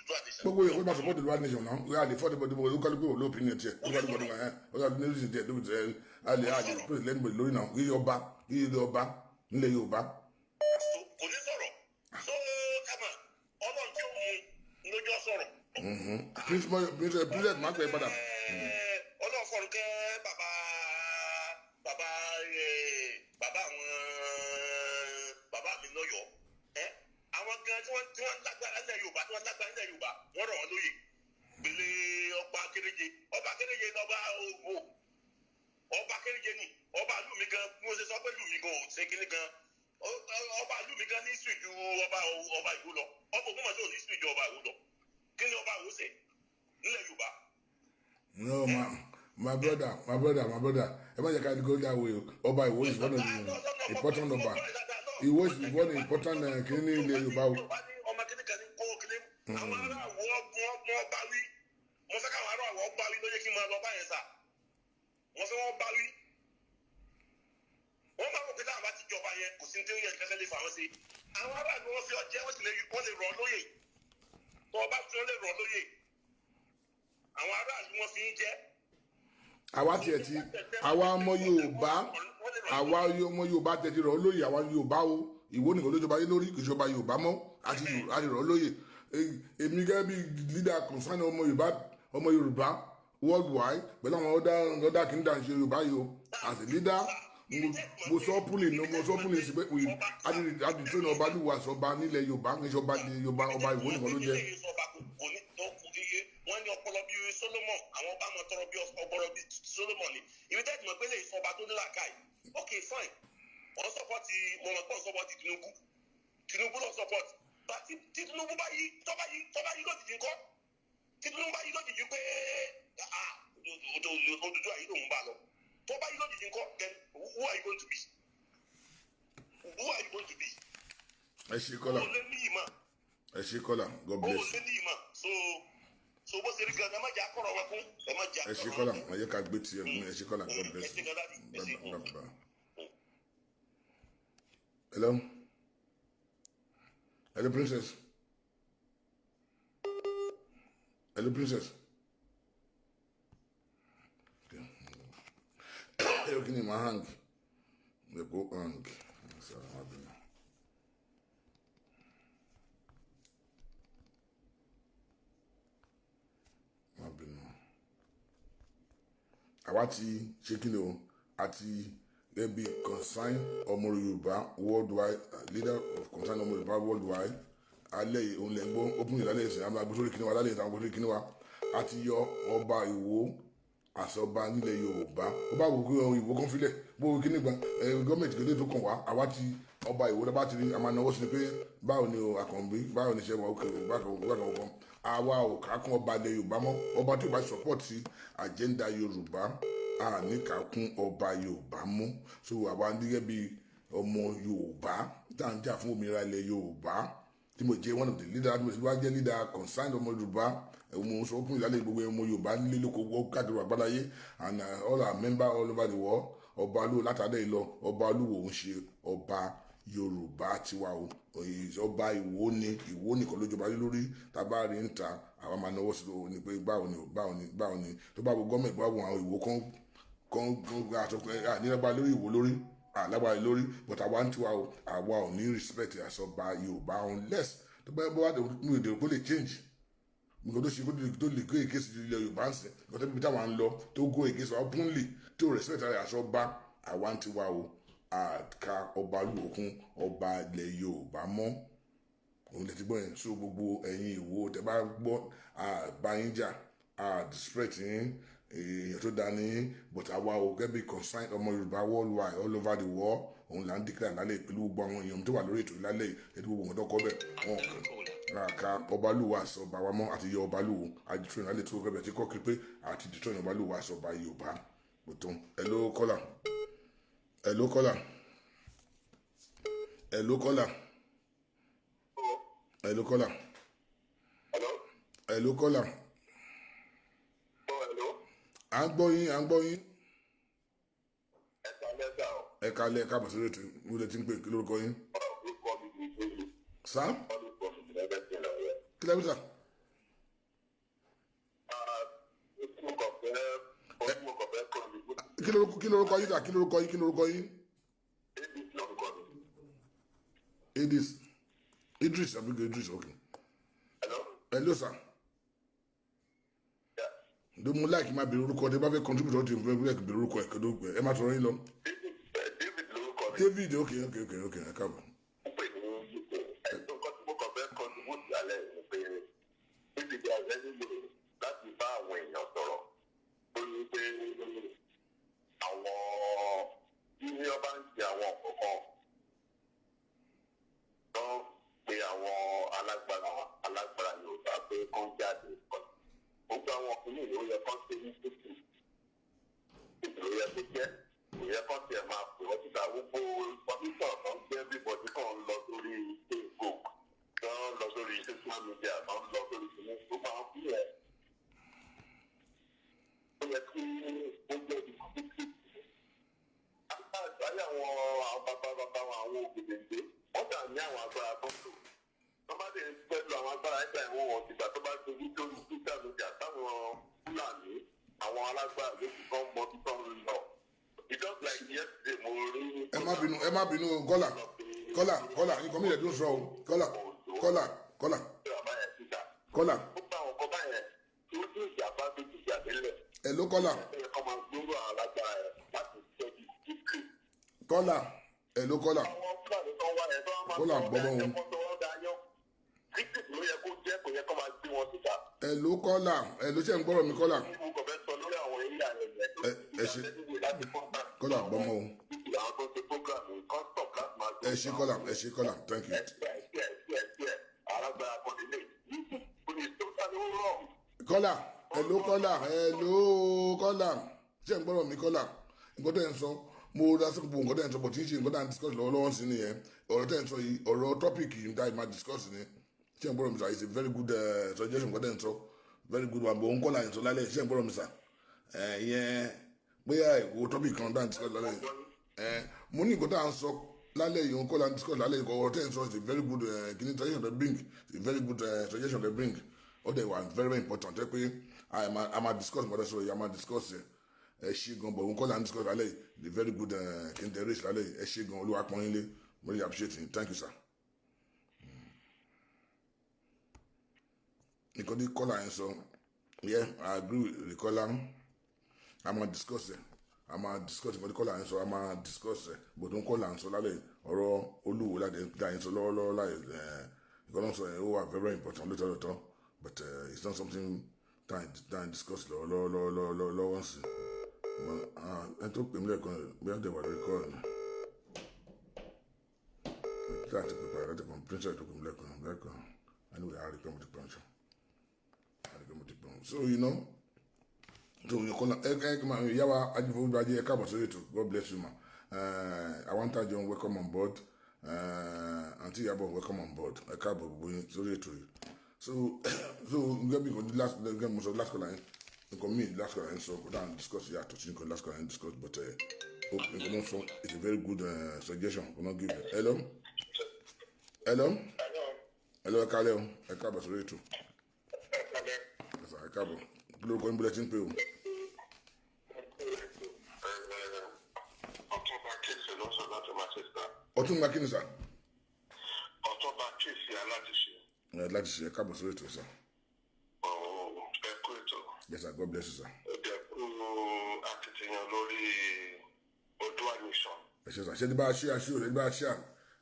Odùduwà nation. gbogbo yẹn kó bá support Odùduwà nation náà wíwá lè fọ́ọ̀dù bọ́dù bọ́dù kálukú wò lópin ní tiẹ̀ kó bá dùbọ̀dù wọn ó yà ní oríṣi tiẹ̀ lóbi tiẹ̀ alẹ́ pé lẹ́nu bẹ̀rẹ̀ lórí náà yíyí ọba nílẹ̀ Yorùbá. kò ní sọ̀rọ̀ so kama ọlọ́run tí ó mú lójó sọ̀rọ̀. president máa pẹ́ padà. ọlọ́run fọ̀rọ̀ kẹ́ bàbá àwọn bàbá mi lọ́yọ̀ọ́ àwọn gan tí wọ́n lágbára nílẹ̀ Yorùbá tí wọ́n lágbára nílẹ̀ Yorùbá wọ́n rọ̀ wọ́n lóyè gbélé ọba Kéréje ní ọba Ògbò ọba Kéréje ní ọba ìlú mi gan bí mo ṣe sọ pé ìlú mi gan ò ṣe kíní gan ọba ìlú mi gan ní history ju ọba Ìwó lọ ọba Ògbómọ̀ṣọ́ ò ní history ju ọba Ìwó lọ kí ni ọba Ìwó ṣe nílẹ̀ Yorùbá. No, my brother. Ẹ má jẹ́ ká go that way. Ọba Ìwó is one of the important ọba. Ìwó is one of the important kíní ní ilẹ̀ Yorùbá o. Ọmọ kíní kan ní kó kíní. Àwọn ará àwọ̀ wọ́n bá wí. Mo fẹ́ káwọn ará àwọ̀ bá wí ló yẹ kí n máa lọ báyẹn sà. Mo fẹ́ wọ́n bá wí. Wọ́n máa wò pé táwọn bá ti jọba yẹn kò sí ní tí ó yẹ kẹ́kẹ́ lè fà wọ́n sí. Àwọn ará àgbẹ̀ wọn fi ọjẹ́ wọ́n sì lè rọ̀ lóyè. Tó ọba tí wọ́n lè rọ̀ lóyè. Àwọn ará àgbẹ̀ wọn fi ń jẹ́. Àwa tiẹ̀ ti àwa ọmọ Yorùbá tẹ̀ ti rọ̀ lóyè àwa Yorùbá o Ìwó nìkan ló jọba yé lórí kì í ṣọba Yorùbá mọ́ àti rọ̀ lóyè èmi gẹ́gẹ́ bí leader concern ọmọ Yorùbá worldwide pẹ̀lú àwọn ọ̀dà kìnnìkan ṣe Yorùbá yìí o as a leader mo sọ púlì sí pé àdìtò ní ọba lùwà sọba nílẹ̀ Yorùbá kì í ṣọba ọba Ìwó nìkan ló jẹ́. Wọ́n ní ọpọlọ bí Solomon àwọn ọba máa tọrọ bí ọpọlọ bí Solomon ni ibi tẹ́tí mọ̀ pé lè sọ ọba tó ní làákàyè ok fine wọ́n sọpọ́tì mọ̀mọ́pọ̀ sọpọ́tì Tinubu lọ sọpọ́tì bàtí Tinubu bá yí tọ́ba yí lójijì ńkọ́ Tinubu bá yí lójijì pé Odùduwà yìí lòun bá lọ tọ́ba yí lójijì ńkọ́ then who are you going to be? Ẹ ṣe kọ́lá God bless you. So bó ṣe rí gan ẹ má jà kọ̀rọ̀ wọn fún ẹ má jà. Ẹ ṣe kọ́lá ẹ yẹ ká gbé tiẹ̀ mú ẹ ṣe kọ́lá God bless you. Hello princess. Ẹ kí ni màá hang ẹ kó hang sọ̀rọ̀ má bínú. Àwa ti ṣe kí ni o àti ẹbí concern ọmọ Yorùbá worldwide leader of concern ọmọ Yorùbá worldwide alẹ́ yìí òun lè gbọ́ open ìlànà ìsìn àmì agbósórí kíní wa lálẹ́ ìtàn agbósórí kíní wa àti yọ ọba Ìwó àsọba nílẹ̀ Yorùbá ó bá wò ó Ìwó kan filẹ̀ bó o kíní gba gọ́ọ̀mẹ̀ntì kéde tó kàn wá àwa ti ọba Ìwó lọ́ba ti rí àmà náwó sí ni pé báwo ni o Àkànbí báwo ni ṣe wà ó kéré bákan àwa ò kákún ọba ilẹ̀ Yorùbá mọ́ ọba tó bá support sí agenda Yorùbá ní kákún ọba Yorùbá mọ́ so àwa gẹ́gẹ́ bí ọmọ Yorùbá tá à ń jà fún òmìnira ilẹ̀ Yorùbá tí mo jẹ́ one of the leaders tí mo sì wá jẹ́ leader concerned ọmọ Yorùbá mo sọ fún ìlàlẹ̀ gbogbo ọmọ Yorùbá nílé lóko wọ́ káàkiri àgbáláyé and all our members all over the world ọba olúwo látàdé ìlọ ọba olúwo ń ṣe ọba Yorùbá tiwa o ọba Ìwó nìkan ló jọba lórí tábà rí ń ta àwọn máa náwó sí ni pé báwo ni tó bá wo gọ́ọ̀mẹ̀ntì bá wo àwọn Ìwó kan àtọ́pẹ́ nílágbá lórí Ìwó lórí alágbára lórí but àwa ń tiwa o àwa ò ní respect àsọba Yorùbá unless tó bá wà nínú èdè kó lè change nǹkan tó ṣe tó lè go against ilẹ̀ Yorùbá ń sìn nǹkan tó bí táwa ń lọ tó go against openly tó respect àsọba àwa ń tiwa o àka ọba lóòkun ọba ilẹ̀ Yorùbá mọ́ òun lè ti gbọ́ yẹn so gbogbo ẹ̀yin Ìwó tẹ bá gbọ́ àbáyínjà disrespect yín èèyàn tó dá ní but àwa ò gẹ́gẹ́ bí concern ọmọ Yorùbá worldwide all over the world òun là ń declare lálẹ́ pẹ̀lú gbogbo àwọn èèyàn tó wà lórí ètò lálẹ́ ètò gbogbo nǹkan tó kọ́ bẹ̀ wọn kà ọbalúwa àsọba wa mọ́ àti yọ ọbalúwo àdìtúrò lálẹ́ tó gẹ́gẹ́ tí kọ́ kí pé àti dìtúrò ọbalúwa àsọba Yorùbá bùtún hello caller. Hello caller. Hello caller. Hello caller. Hello caller. À ń gbọ́ yín. Ẹ kalẹ̀ káàbọ̀ sí ètò mo lè ti ń pè kí lórúkọ yín. Sá? Kí lẹ́bí sà? Kí lórúkọ yín sà? Kí lórúkọ yín? Idris abigo Idris okay. Hello sir. Do mo like ma bèrè orúkọ tẹ́ bá fẹ́ contribute to bèrè orúkọ ẹ kedo ẹ má tọrọ yín lọ. David okay ẹ káàbọ̀. ṣe àwọn kọ̀ọ̀kan tó ń pe àwọn alágbára Yorùbá pé kán jáde gbogbo àwọn ọkùnrin ló yẹ kán ṣe ní títì ló yẹ kó jẹ́ kò yẹ kán tiẹ̀ máa pè wọ́n síta gbogbo pọ́nísọ̀ kan gbé everybody kan lọ sórí Facebook kan lọ sórí social media kan lọ sórí ìṣẹ̀lẹ̀ tó máa ń fi ẹ̀ ó yẹ kí ó jẹ́ ìdíkùtì àgbáyé àwọn bàbá àwọn òbílẹ̀gbẹ́ wọ́n dà ní àwọn agbára tó lò wọ́n bá lè pẹ̀lú àwọn agbára ẹgbẹ́ ìwọ̀n wọn tìgbà tó bá ṣe wíjọ́ ní twitter lójà táwọn Fúlàní àwọn alágbára ló ti kàn mọ́ títọ́ ń lọ just like yesterday mo rí. ẹ má bínú kọ́là nǹkan mi lè dún sọ o kọ́là. ó bá àwọn kọ́ báyẹn tí ó tún ìjà bá tó ìjà délẹ̀. ẹ ló kọ́là. ẹ kọ́ máa gbóró àwọn alágbára ẹ̀ láti tọ́jú kíkì. kọ́là ẹ ló kọ́là. àwọn Fúlàní tó wá ẹ̀ tó wá máa kọ́là gbọ́dọ̀ wọn. kíkì ló yẹ kó jẹ́ kò yẹ kó máa gbé wọn síta. ẹ ló kọ́là ẹ ló ṣe ń gbọ́rọ̀ mi kọ́là. mo kàn fẹ́ sọ lórí àwọn eré àyẹ̀ rẹ̀ ẹ ṣe kọ́là gbọ́mọ o. ẹ ṣe kọ́là thank you. kọ́là ẹ ló kọ́là ṣe ń gbọ́rọ̀ mi kọ́là nǹkan tẹ́ ń sọ mo dá sí gbogbo nǹkan tẹ́ ń sọ bọ̀ tí ń ṣe nǹkan tẹ́ ń discuss lọ́wọ́lọ́wọ́ sí nìyẹn ọ̀rọ̀ tẹ́ ń sọ yìí ọ̀rọ̀ tọ́pìkì yìí dá ìmá discuss ni ṣe ń gbọ́rọ̀ mi sà it's a very good suggestion nǹkan tẹ́ ń sọ very good one bọ̀ ń kọ́là yẹn sọ lálẹ́ ṣe ń gbọ́rọ̀ mi sà ìyẹn bóyá ìwò tọ́pìkì kan dá discuss lálẹ́ mo ní nǹkan tá à ń sọ lálẹ́ yìí ń kọ́là discuss lálẹ́ yìí ọ̀rọ̀ tẹ́ ń sọ is a very good kìíní suggestion they bring is a very good suggestion they bring ó dẹ̀ wà very very important ẹ pé a máa discuss nǹkan tẹ́ sọ yìí a máa discuss ẹ ṣe gan bọ̀ òun kọ́ là ń discuss lálẹ́ yìí the very good interest lálẹ́ yìí ẹ ṣe gan olúwa pọ́n yín lé mo really appreciate it thank you sir. nǹkan tí kọ́là yẹn sọ yeah I agree with the kọ́là a máa discuss ẹ̀ a máa discuss nǹkan tí kọ́là yẹn sọ a máa discuss ẹ̀ bọ̀ tó ń kọ́là yẹn sọ lálẹ́ yìí ọ̀rọ̀ olúwo láti yẹn sọ lọ́wọ́lọ́wọ́ láì nǹkan náà sọ yẹn ó wà very very important lóòótọ́ but it's not something that I discuss lọ́wọ́ sí ẹ tó pè mí lẹ́ẹ̀kan bí wọ́n dẹ̀ wà lórí kọ́ ẹ̀ tí a ti pè padà láti kọ̀m̀pútà tó pè mí lẹ́ẹ̀kan anyway a rí pé mo ti pè ọ́n so you know so you call yawa ajifogbadé ẹ káàbọ̀ sórí ètò God bless you ma Awanta John welcome on board Aunty Yabo welcome on board ẹ káàbọ̀ gbogbo yín sórí ètò yìí so nǹkan bí nǹkan mo sọ last call line nǹkan mi last call line so go down discuss yàtọ̀ sí nǹkan last call line discuss but nǹkan náà sọ it's a very good suggestion we no give you hello ẹ kálẹ́ o ẹ káàbọ̀ sórí ètò ẹ káàbọ̀ kí ló kọ́ ń bọ́lẹ̀ tí ń pè o. Ọ̀túnba kí ni sà. Ọ̀túnba kéèsì aláàtìṣe. Láti ṣe ẹ káàbọ̀ sórí ètò sà. Ẹ kú ètò. Yes sir, God bless you sir. Ẹ kú akitiyan lórí Oòduà Nation. Ẹ ṣe sà ṣé ní bá a ṣe àṣìwò ní bá a ṣe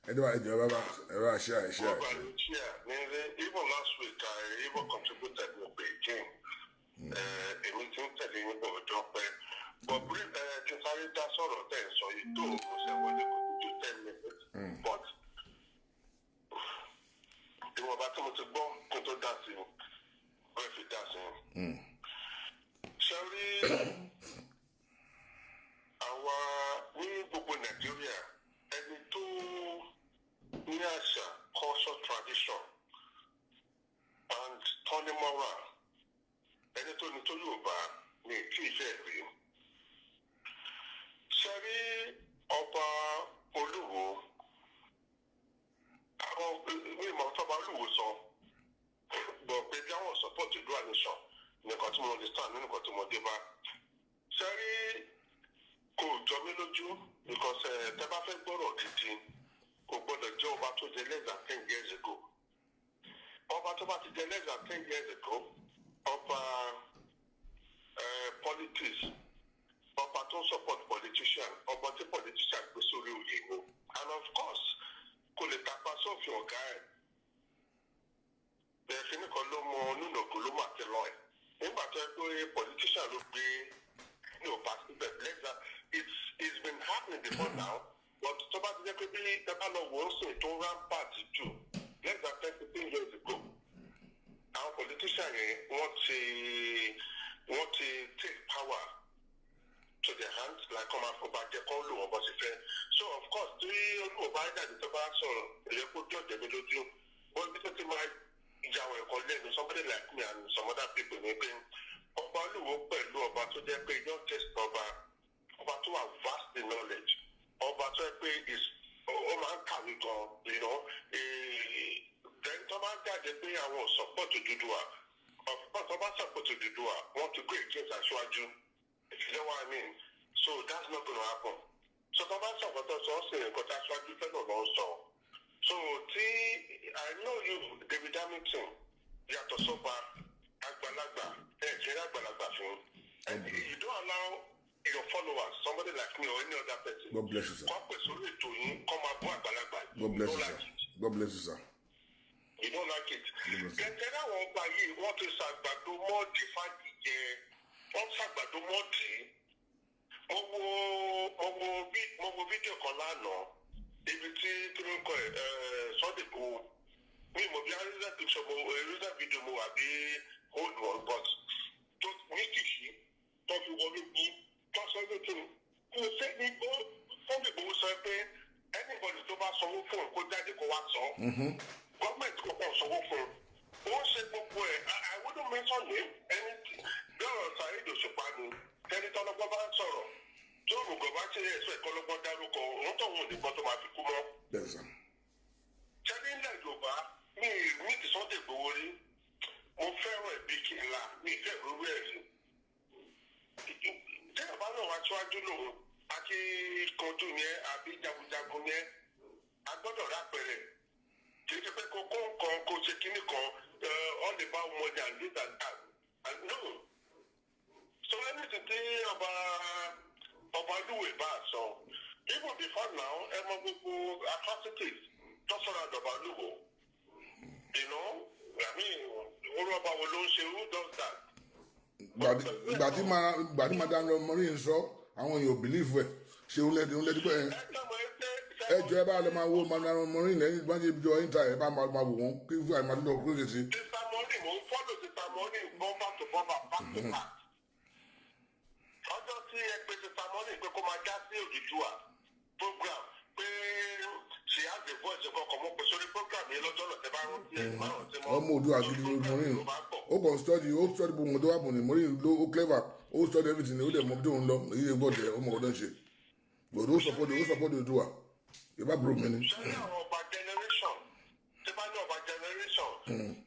ẹni bá ẹjọ bá ẹ bá ṣe àìṣe àìṣe. Even last week I even contributed with Beijing. Èmi ti ń tẹ̀lé yín bọ̀ ọjọ́ pẹ́. But kí n sáré dá sọ̀rọ̀ tẹ̀ sọ yìí tó o ṣe wọlé kò ju 10 minutes. But ìwọ̀nba tí mo ti gbọ́ kí n tó dá sí i, wọ́n fi dá sí i. Ṣé rí àwa ní gbogbo Nàìjíríà ẹni tó ní àṣà culture tradition and turning moral ẹni tó ní tó Yorùbá ní tí ìfẹ́ rí. Ṣé rí ọba Olúwo àwọn mímọ tọba Olúwo sọ bọ̀ pé bí àwọn support Oòduà Nation nìkan tí mo understand nínú nǹkan tí mo dé bá. Ṣé rí kò jọ mí lójú because tẹ bá fẹ́ gbọ́rọ̀ gidi kò gbọ́dọ̀ jẹ́ ọba tó jẹ less than 10 years ago. Ọba tó bá ti jẹ less than 10 years ago ọba politics ọba tó support politician ọba tí politician gbé sórí oyè ni and of course kò lè tapa sófin ọ̀gá ẹ̀ bẹ́ẹ̀ fi nìkan ló mọ nínú ló mà ti lọ ẹ̀ nígbà tó yẹ pé politician ló gbé ní ọba síbẹ̀ lẹ́gbàá it's been happening before now but tó bá ti jẹ́ pé bí ẹ bá lọ wò ó sìn tó rampart jù less than 10 years ago àwọn politician yẹn wọ́n ti take power to their hands like come out for back there call lò wọ́n bọ́ so of course tí olùwọ̀ bá jáde tó bá sọ̀rọ̀ èyẹ kó jọ jẹ̀mí lójú wọ́n bí tó ti máa ìyàwó ẹ̀kọ́ lẹ́nu somebody like me and some other people ní pé ọba olùwọ̀ pẹ̀lú ọba tó jẹ́ pé don't just ọba tó wà vast in knowledge ọba tó jẹ́ pé ó máa ń kàwé gan then tó bá jáde pé àwọn support Odùduwà of course tó bá support Odùduwà wọ́n ti gbé ìjẹ́sà aṣáájú. You know what I mean? So that's not going to happen. So come on, so that's what you feel also. So I know you, David Hamilton, you have to suffer Agbalagba, and you don't allow your followers, somebody like me or any other person, God bless you, sir. Come and go Agbalagba. God bless you, sir. God bless you, sir. You don't like it. Then I won't buy you. What is Agbado more defined? Wọ́n ṣàgbàdo mọ́tì mo wo fídíò kan lánàá ibi tí ló ń kọ Sunday Igboho mi mo bí arúgbó picture arúgbó video mo wà bí hold one but tó ní kìkì tó fi wọlé bí tó sọ pé kí ni ṣé ní Sunday Igboho sọ pé anybody tó bá sanwó fún kó jáde kó wá sọ gọ́ọ̀mẹ̀ntì kò kàn sanwó fún wọ́n ṣe gbogbo ẹ̀ I wouldn't mention name anything. Lọ́rọ̀ Saheed Òṣùpá ni ẹni tọ́lọ́gbọ́n bá ń sọ̀rọ̀ tí òmùgọ̀ bá ṣe ẹ̀sọ́ ìkọlọ́gbọ́n dárúkọ òun tó wù nìkan tó máa fi kú mọ́. Ṣẹ́ni ilẹ̀ Yorùbá ní ti Sunday Igboho rí mo fẹ́ràn ẹ̀bí kí n la ní ìfẹ́ ìrúwé ẹ̀rí. Tí ọba náà wá síwájú lòun àti kanjú yẹn àbí jagunjagun yẹn a gbọ́dọ̀ rápẹ̀rẹ̀ kì í ṣe pé kókó nǹkan kó ṣe kíní kan ọ́ lè bá ọmọdé àdúgbò àdúgbò. So anything tí ọba Olúwo bá sọ even before now ẹ mọ gbogbo atrocities tó sọ̀rọ̀ àdọ̀bà Olúwo orú ọba wo ló ń ṣe who does that. Ìgbà tí madam Maureen sọ àwọn èèyàn ò believe ẹ ṣe ń lẹ́dí pé ẹ jọ ẹ bá lọ máa wo madam Maureen lẹ́yìn ìgbà tí ìjọ ìta ẹ bá máa wò wọ́n kí fún àìmọ̀lẹ́ ọkùnrin ṣe sí. Sister Maureen mo ń follow Sister Maureen bumper to bumper back to back. Ọjọ́ tí ẹ pè Sister Maureen pé kó máa já sí Odùduwà program pé she has a voice ọkọ̀ mọ́ pé sórí program yẹn lọ́jọ́ náà tẹ́ bá rántí ẹ̀ máa rántí mọ́. Ọmọ Oòduà gidi ló Maureen ó kàn study gbogbo nǹkan tó wà bọ̀ ní Maureen ó clever ó study everything ó dẹ̀ mọ bí òun lọ èyí lè gbọ́dọ̀ ọmọ ọ̀dọ́ ń ṣe gbọ́dọ̀ ó support Oòduà ìbá bro mi ni. Ṣé àwọn ọba generation tí bá ní ọba generation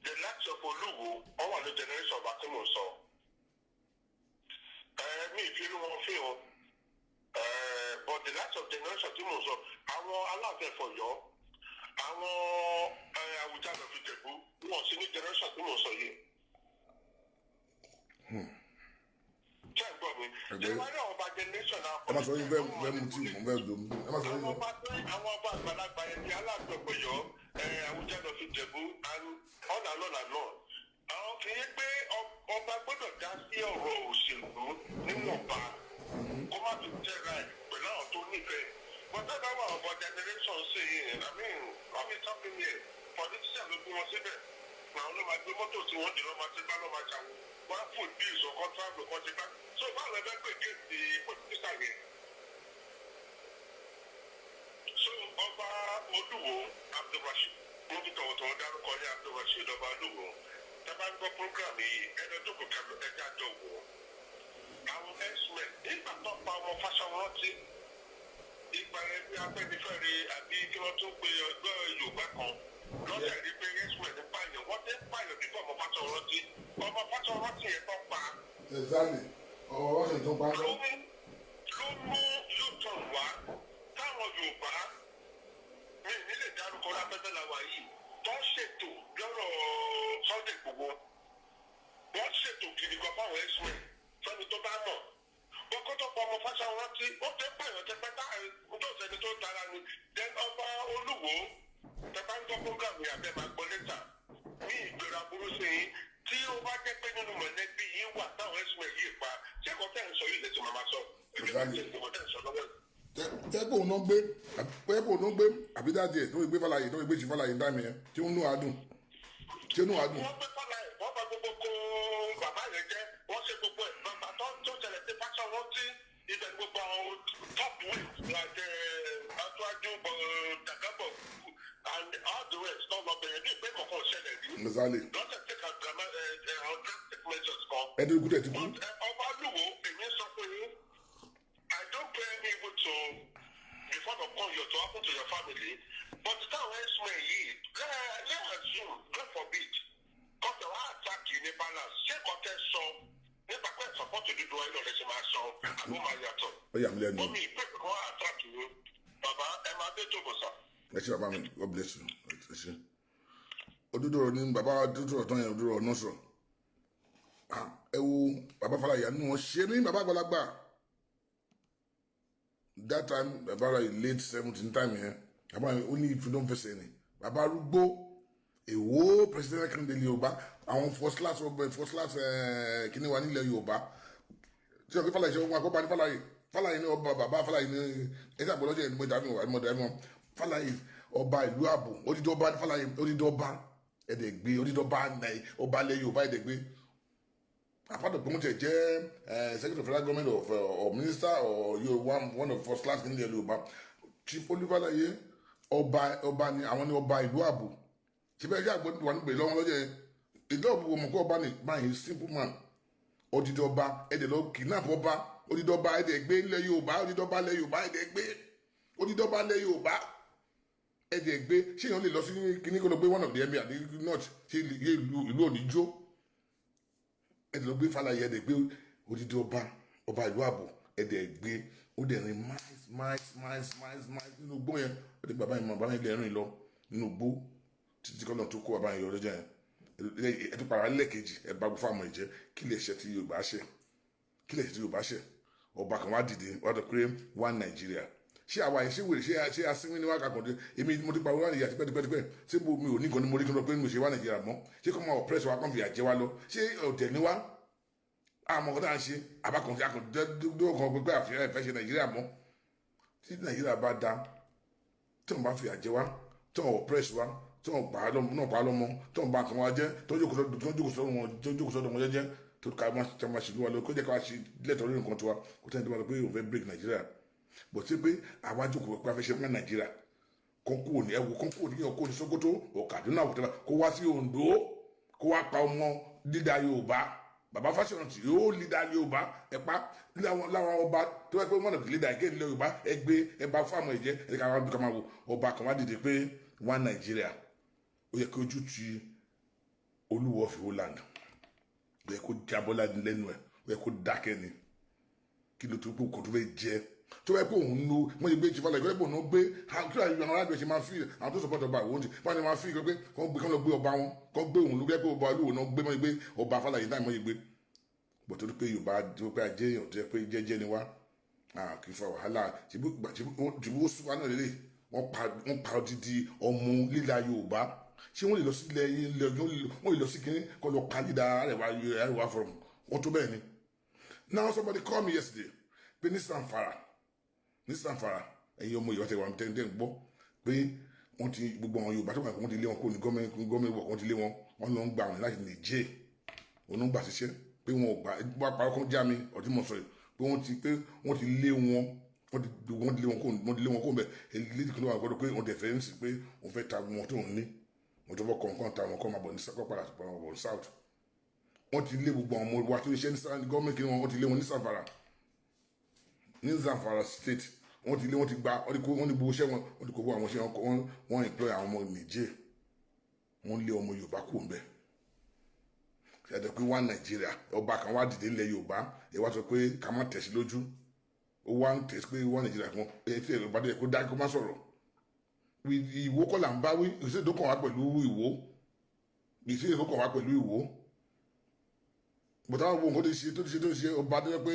the likes of Olúwo wọ́n wà ní generation ọba tí mò ń sọ. Mi ìfiri wọn fi hàn but the likes of generation tí mò ń sọ àwọn Aláàfin Ọ̀yọ́ àwọn Awùjalẹ̀ of Ìjẹ̀bú wọn sí ní generation tí mò ń sọ yìí. Ṣé ẹ gbọ́ mi? Ṣé wọ́n ní ọba generation náà. Ẹ má sọ yín bẹ́ẹ̀ mu tí mo bẹ́ẹ̀ dùn ẹ má sọ yín. Àwọn ọba àgbàlagbà yẹn ti Aláàfin Ọ̀yọ́ Awùjalẹ̀ of Ìjẹ̀bú and on and on and on. Àwọn kì í pé ọba gbọ́dọ̀ dá sí ọ̀rọ̀ òṣèlú nínú ọba kó má fi jẹ́ra ẹ̀ pẹ̀lú àwọn tó nífẹ̀ẹ́. Bọ́tẹ́ bá wà ọba generation ṣe yìí wọ́n fi something here politician ló gbé wọn síbẹ̀. Àwọn ló máa gbé mọ́tò tí wọ́n dì lọ́ máa ti bá lọ́ máa ṣàwọ̀. Wọ́n á fò bí ìṣọ̀kan travel kan ti bá. So báwo ẹ fẹ́ pè géètì politician yẹn? So ọba Olúwo Abdulrasheed mo fi tọ̀wọ̀tọ̀wọ̀ dárúkọ ní Abdulrasheed ọba Olúwo. Tábà gbọ́ program yìí ẹni ọdún kò kẹ́lọ́ ẹja jọ wò ó. Àwọn x-men nígbà tó pa ọmọ Fáṣọrántì ìgbà yẹn bí Afẹ́nifẹ́re àbí kí wọ́n tún pe ọgbẹ́ Yorùbá kan lọ́dẹ̀ rí pé x-men ń pààyàn wọ́n ti ń pààyàn nípa ọmọ Fáṣọrántì yẹn tó pa. Exactly ọmọ wáṣẹ tó pa. Ló mú U-turn wá táwọn Yorùbá mi nílé dárúkọ lábẹ́bẹ́ làwà yìí tó ṣètò lọ́rọ̀ Sunday Igboho wọ́n ṣètò gidi kan fáwọn x-men fẹ́ni tó bá mọ̀ wọ́n kọ́ tó pa ọmọ Fáṣọrántì ó tẹ́ pààyàn tẹ́ pẹ́tà tó sẹ́ni tó dára ni then ọba Olúwo tẹ́ bá ń gbọ́ program yìí abẹ́ máa gbọ́ lẹ́tà ní ìgbéra burú sí yín tí ó bá jẹ́ pé nínú mọ̀lẹ́bí yìí wà táwọn x-men yìí pa ṣé kò tẹ́ ń sọ yìí lẹ́sìn máa sọ jẹ́ pé òun náà gbé pé òun náà gbé àbí dáadé ẹ̀ tó gbé Fálàyé tó gbé ṣe Fálàyé dáìmì yẹn tí ó ń nú àádùn tí ó nú àádùn. wọ́n gbé Fálàyé wọ́n bá gbogbo kó bàbá yẹn jẹ́ wọ́n ṣe gbogbo ẹ̀ bàbá tó ṣẹlẹ̀ sí pásọ̀ wọn tí ibẹ̀ gbogbo àwọn tọ́pù like Aṣíwájú Dàgábọ̀ and all the rest náà lọ bẹ̀rẹ̀ bí ìpè kọ̀ọ̀kan ṣẹlẹ̀ rí. Mẹ́sàlẹ̀. lọ́sẹ̀ take our drastic measures kan. ẹni ikú tẹ̀ ti kú. ọba lùwọ̀ èmi sọ pé I don't pray any evil to before the call you to happen to your family but the time when smell yìí let's assume God forbid kọ́tẹ̀ wá attack you ní balance ṣé kọ́tẹ̀ sọ nípa pé support òdodo ẹ̀ lọ́lẹ̀ ṣe máa sọ àbó máa yàtọ̀. ó yà mí lẹ́nu. omi ìpè kọ́ attack you bàbá ẹ máa dé tó bọ̀ sá. ẹ ṣe bàbá mi God bless you ẹ ṣe òdodo ọ̀rọ̀ ni bàbá òdodo ọ̀rọ̀ tán yẹn òdodo ọ̀rọ̀ náà sọ̀rọ̀ ẹ wo bàbá Fálàyé àánú wọn ṣe ní bàbá àgbàlagbà that time bàbá rà late 17 time yẹn bàbá yẹn ó ní ìfúndó fẹsẹ̀ ni bàbá arúgbó èwo president kìnìún Yorùbá àwọn first class kìnìún wa nílẹ̀ Yorùbá tí wọ́n fi Fálàyé ṣe wọn akọ́bá ní Fálàyé ní ọba bàbá Fálàyé ní ẹ̀sẹ̀ àgbọ̀lọ́jọ́ ìmọ̀dàmí Fálàyé ọba ìlú ààbò odidi ọba ní Fálàyé odidi ọba ẹ̀dẹ̀gbé odidi ọba ilẹ̀ Yorùbá ẹ̀dẹ̀gbé apart of government secretary of federal government or minister or you one of first class in the Yorùbá Chief Olúfálàyé ọba ni àwọn ní ọba ìlú ààbò ṣe bẹ́ẹ̀ yá àgbọ̀dọ̀ wà níbẹ̀ lọ́wọ́ lọ́jọ́ ìlú ààbò ọmọ kọ́ ọba ni báyìí simple man odidi ọba ẹ̀dẹ̀ lọ kidnap ọba odidi ọba ẹ̀dẹ̀ gbé ilẹ̀ Yorùbá odidi ọba ilẹ̀ Yorùbá ẹ̀dẹ̀ gbé odidi ọba ilẹ̀ Yorùbá ẹ̀dẹ̀ gbé ṣé èèyàn lè lọ sí kíní kó lọ gbé one of the emir àbí north ṣé ìlú òní jó ẹ̀dẹ̀ lọ gbé Fálàyé ẹ̀dẹ̀ gbé odidi ọba ìlú ààbò ẹ̀dẹ̀ gbé ó dẹ̀ rìn miles nínú gbó yẹn ó dẹ̀ bàbá yẹn lè rìn lọ nínú gbó títí kọ́nà tó kó bàbá yẹn yọ lọ́jọ́ yẹn ẹ̀dùn para lẹ́ẹ̀kejì ẹ̀ bá gbó fáwọn ìjẹ́ kí lè ṣe ti Yorùbá ṣe ọba kan wá dìde wá dọ̀ pé one Nàìjíríà ṣé àwa yìí ṣé wèrè ṣé asínwó ni wá kàkùn dé èmi mo ti pa wá Nàìjíríà tipẹ́tipẹ́ ṣé mi ò ní gan ni mo rí kí n lọ pé mo ṣe wá Nàìjíríà mọ́ ṣé kọ́ máa ọ̀pẹ́rẹ́sì wa kàn fi àjẹ́ wa lọ ṣé ọ̀tẹ̀ ni wá àmọ́ ọ̀tá ń ṣe àbákùnrin akọ̀dọ́kàn pé àfihàn ìfẹ́ ṣe Nàìjíríà mọ́ tí Nàìjíríà bá da tí wọ́n bá fi àjẹ́ wa tí wọ́n ọ̀pẹ́rẹ́sì wa tí wọ́n pa á lọ́mọ tí wọ́n bá kàn wá jẹ́ tó jókòó sọ́dọ̀ wọn jẹ́jẹ́ tó ká máa ṣe lúwa lọ kó jẹ́ ká ṣe lẹ́tọ̀ọ́ lórí nǹkan tiwa kó tẹ́ni tó máa lọ pé òun fẹ́ break Nàìjíríà bó ti pé àwa jókòó pé a fẹ́ ṣe fún Nàìjíríà kọ́ńkù ní ẹ̀wù kọ́ńkù ní ọkọ̀ ní Sókótó Kaduna òkúta kó wá sí Oǹdó kó wá pa ọmọ dídá Yorùbá bàbá Fáṣọ̀rántì yóò lídà Yorùbá ẹ̀pá láwọn ọba tó wá pé wọ́n náà lídà ẹ̀kẹ́ nílẹ̀ Yorùbá ẹgbẹ́ ẹ̀bá fáwọn ẹ̀jẹ̀ ẹ̀ka wọn bí ká máa wò ọba kan wá dìde pé wá Nàìjíríà ó yẹ kí ojú ti Olúwo of Holland ó yẹ kó jábọ́ lẹ́nu ẹ̀ ó yẹ kó dákẹ́ ni kí ló tó kó kó tó fẹ́ jẹ́ tó yẹ pé òun lo wọ́n yẹ gbé Chief Fálàyé ìgbẹ́ pé òun gbé kí ló àwọn aráàlú ṣe máa fi àwọn tó sọpọ́tọ̀ ọba àwọn oúnjẹ wọ́n ní máa fi pé kán lọ gbé ọba wọn kán gbé òun ló gbé pé ọba olúwo náà gbé mọ́ gbé ọba Fálàyé náà mọ́ gbé bọ̀ tó pé Yorùbá tó pé ajé èèyàn tó yẹ pé jẹ́jẹ́ ni wá kì í fa wàhálà tìbú ó sùn wá náà lélẹ̀ wọ́n pa odidi ọmọ líla Yorùbá ṣé wọ́n lè lọ sí ilẹ̀ wọ́n lè lọ sí kínní kọ́ lọ pa líla Àríwá from wọ́n tó bẹ́ẹ̀ ni. Now somebody called me yesterday pé ní Zamfara ẹ̀yin ọmọ Yorùbá tẹ̀ wà tẹ̀ ń gbọ́ pé wọ́n ti gbogbo àwọn Yorùbá tó wà wọ́n ti lé wọn kó ní gọ́ọ̀mẹ̀ntì wọ̀ wọ́n ti lé wọn wọ́n lọ ń gba àwọn láti Niger wọ́n ló ń gbà ṣiṣẹ́ pé wọn ò gbà wọ́n parọ́ kan já mi ọ̀dí mọ̀ sọ̀rọ̀ pé wọ́n ti lé wọn wọ́n ti lé wọn kó bẹ̀ ẹ̀lẹ́dì kan wà gbọ́dọ̀ pé wọ́n tẹ̀ fẹ́ ń sìn pé wọ́n fẹ́ ta wọn tó ń ní wọ́n tó fọ́ kọ̀ọ̀kan ta wọn kọ́ máa bọ̀ ní padà bọ̀ ní south wọ́n ti lé gbogbo àwọn ọmọ wa tó ṣiṣẹ́ ní gọ́ọ̀mẹ̀ntì wọ́n ti lé wọn ní Zamfara state wọ́n ti lé wọ́n ti gba wọ́n ní gbogbo iṣẹ́ wọ́n ti kó àwọn iṣẹ́ wọ́n employ àwọn ọmọ Niger wọ́n lé ọmọ Yorùbá kù ń bẹ̀ ṣàdé pé wá Nàìjíríà ọba kan wá dìde ilẹ̀ Yorùbá ẹ wá sọ pé ká má tẹ̀sí lójú ó wá ń tẹ̀sí pé wá Nàìjíríà kan ẹ tí ẹ̀rọ ìbàdàn kó dá kó má sọ̀rọ̀ Ìwó kọ́ là ń bá wí ìṣe tó kàn wá pẹ̀lú Ìwó bọ̀dá àwọn nǹkan tó ti ṣe ọba tó yẹ pé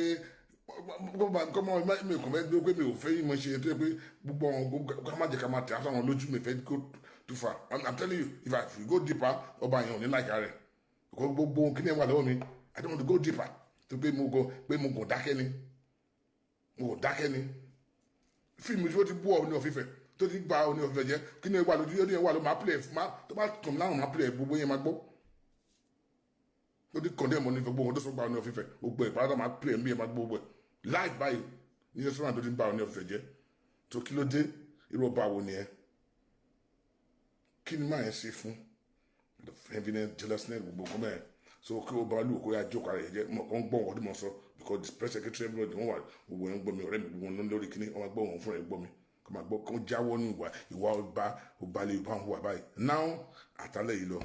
kọ́mọ mi kò fẹ́ gbé pé mi ò fẹ́ yìí mo ṣe tó yẹ pé gbogbo àwọn ká má jẹ́ ká má tẹ̀ àtàwọn lójú mi fẹ́ go too far I'm telling you if I go deeper ọba yẹn ò ní láìka rẹ̀ gbogbo kí ni ẹ wà lọ́wọ́ mi I don't want to go deeper tó pé mo kò dákẹ́ ni fíìmù tí ó ti bú Ọọ̀ni of Ifẹ̀ tó ti gba Ọọ̀ni of Ifẹ̀ jẹ́ kí ni ẹ wà lójú yóò ní ẹ wà ló máa play tó bá kàn láwọn máa play gbogbo yẹn máa gbọ́ tó ti condemn Ọọ̀ni gbogbo wọn tó sọ gba Ọọ̀ni of Ifẹ̀ gbogbo ẹ̀ pàdánù máa play ẹ̀mí ẹ̀ máa gbogbo ẹ̀ live báyìí ní restaurant tó ti ń ba Ọọ̀ni of Ifẹ̀ jẹ́ tó kí ló dé irú ọba wo ni ẹ kí ni máa ń ṣe fún heaviness jealousness gbogbo nǹkan mẹ́rin so kí ọba olú kó yá jókòó ara rẹ̀ jẹ́ mọ̀ kàn gbọ́ wọn tí mo sọ because the press secretary everybody wọ́n wà gbogbo ẹ̀ ń gbọ́ mi ọ̀rẹ́ mi gbogbo wọn lórí kíní wọ́n máa gbọ́ wọn fúnra ẹ̀ gbọ́ mi kò máa gbọ́ kó jáwọ́ ní ìwà ọba lè bá wọn wà báyìí now àtàlẹ́ yìí lọ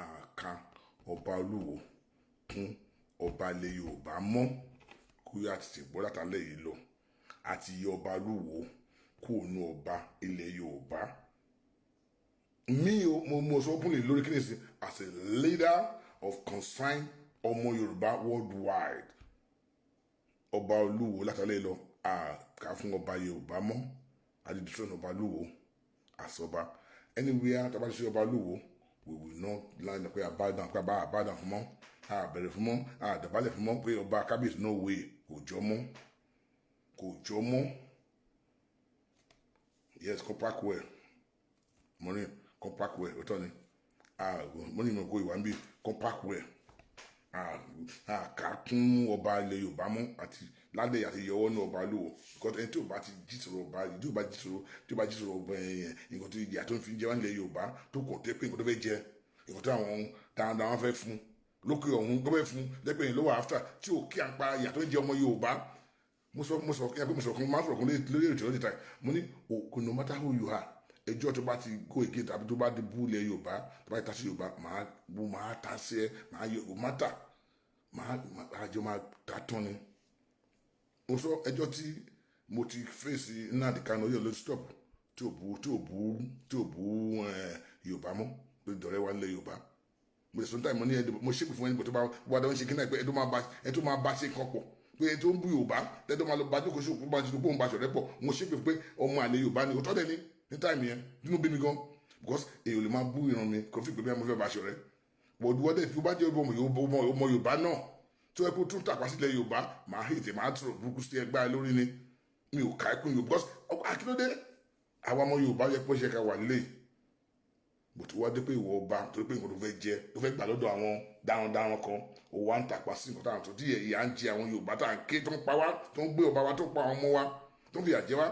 àka ọba olúwo kún ọba ilẹ̀ Yorùbá mọ́ kó yá ti gbọ́ látàlẹ́ yìí lọ àti yọ ọba olúwo kó nu ọba ilẹ̀ Yorùbá mi mo sọ fún mi lórí kíni sí as a leader of concerned ọmọ Yorùbá worldwide ọba olúwo látàlẹ́ lọ àká fún ọba Yorùbá mọ́ àdìdúró ọba olúwo àsọba anywhere tàbá ṣe ọba olúwo we will not line pé àbádàn fún mọ́ àbẹ̀rẹ̀ fún mọ́ àdàbálẹ̀ fún mọ́ pé ọba kábíyèsí no way kò jọ mọ́ yes compact well money compact well ọ̀tọ̀ ni money mi kò ìwà ń bí compact well ká tún ọba ilẹ̀ Yorùbá mọ́ àti ládé àti yọwọ́ ní ọba lówó because ẹni tí ò bá ti jìtòrò ọba tí ò bá jìtòrò ọba ẹ̀yẹn nǹkan tó ìyà tó ń fi jẹ wá nílẹ̀ Yorùbá tó kàn tẹ́ pé nǹkan tó fẹ́ jẹ nǹkan tó àwọn dáadáa wọn fẹ́ fún lókè ọ̀hún tó fẹ́ fún lẹ́pẹ́ yìí lọ́wọ́ after tí ò kí à ń pa ìyà tó ń jẹ ọmọ Yorùbá mo sọ kan máa sọ̀rọ̀ kan lórí ètò ìrọ̀lẹ́ time mo ní no matter who you are ẹjọ́ tó bá ti go again tàbí tó bá di bú ilẹ̀ Yorùbá tó bá ti ta sí Yorùbá máa ta sí ẹ máa yọ mátà àjọ máa ta tán ni mo sọ ẹjọ́ tí mo ti fèsì Nnamdi Kanu yóò lọ stop tí ò bú Yorùbá mọ́ pé dọ̀rẹ́ wa nílẹ̀ Yorùbá mo lè sọ táì mo ní mo ṣépè fún ẹni tó bá wà dáwọn ṣe kí náà pé ẹ tó máa bá ṣe kan pọ̀ pé ẹ tó ń bú Yorùbá ẹ tó máa lọ bá jókòó sí òkú bá ti dùkú òun bá ṣọ̀rẹ́ pọ̀ mo ṣépè pé ọmọ àlè Yorùbá ni òótọ́ dẹ̀ ní táìmù yẹn nínú bí mi gan because èèyàn lè máa bú ìran mi kò fi pé bí mo fẹ́ bá ṣọ̀rẹ́ wọ́dẹ̀ tí ó bá jẹ́ ọmọ Yorùbá náà tí wọ́n kó tún tàpá sílẹ̀ Yorùbá máa hìtì máa tọrọ burúkú sí ẹgbẹ́ lórí ni mi ò ká ẹkún Yorùbá because akílódé àwa ọmọ Yorùbá yẹ pé ṣe ká wà nílé bó ti wá dé pé ìwọ ọba torí pé nǹkan tó fẹ́ jẹ tó fẹ́ gbà lọ́dọ̀ àwọn darandaran kan ó wá ń tàpá sí nǹkan táwọn tó díẹ̀ ìyà ń jẹ àwọn Yorùbá tá à ń ké tó ń pa wá tó ń gbé ọba wa tó ń pa àwọn ọmọ wa tó ń fi àjẹ wá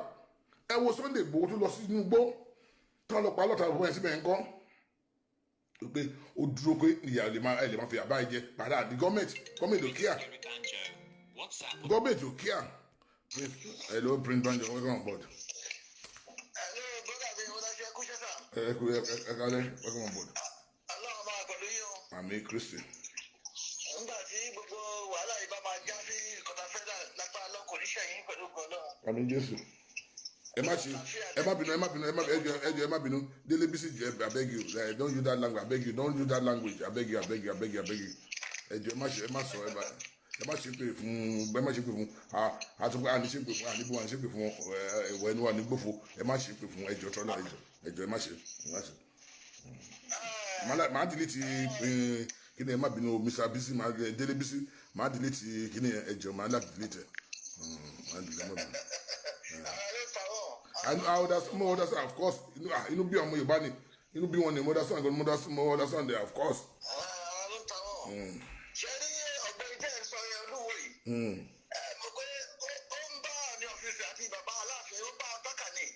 ẹ wo Sunday Igboho tó lọ sí inú igbó tó lọ pa lọ́ta ọ̀pọ̀ yẹn síbẹ̀ ń kọ́ pé ó dúró pé ìyá lè máa fi àbá jẹ padà di gọ́ọ̀mẹ̀ntì ò kíá gọ́ọ̀mẹ̀ntì ò kíá hello Prince Banjo welcome on board. hello brother mi wọ́n dájú ẹkú ṣẹ́sà. ẹ kálẹ́ welcome on board. aláwọ̀ máa pẹ̀lú yín o. àmì Kristi. nígbà tí gbogbo wàhálà yìí bá máa já sí ìkọ̀tà fẹ́dà lápá lọ́kùn níṣẹ́ yín pẹ̀lú gbọ́dọ̀. àmì Jésù. ẹ má bínú Délé Bísí I beg you don't use that language I beg you don't use that language I beg you ẹ jọ̀ọ́ ẹ má sọ ẹ má ṣe pé fún àtúgbò àníṣe pé fún àníbò àníṣe pé fún ẹwọ ẹnu ànígbòfo ẹ má ṣe pé fún ẹjọ́ tọ́lá ẹjọ́ ẹ má ṣe máa delete kí ni ẹ má bínú Mr. Bísí Délé Bísí máa delete kí ni ẹjọ́ máa láti delete máa delete má bínú. I understand, of course. Inú bí ọmọ Yorùbá ni inú bí wọn ni mo understand there, of course. ṣé ní ọ̀gbẹ́ni tẹ́ ẹ̀ sọ yẹn olúwo yìí. mo pé ó ń bá ní ọ́fíìsì àti bàbá Aláàfin ó bá tọ́ka ní.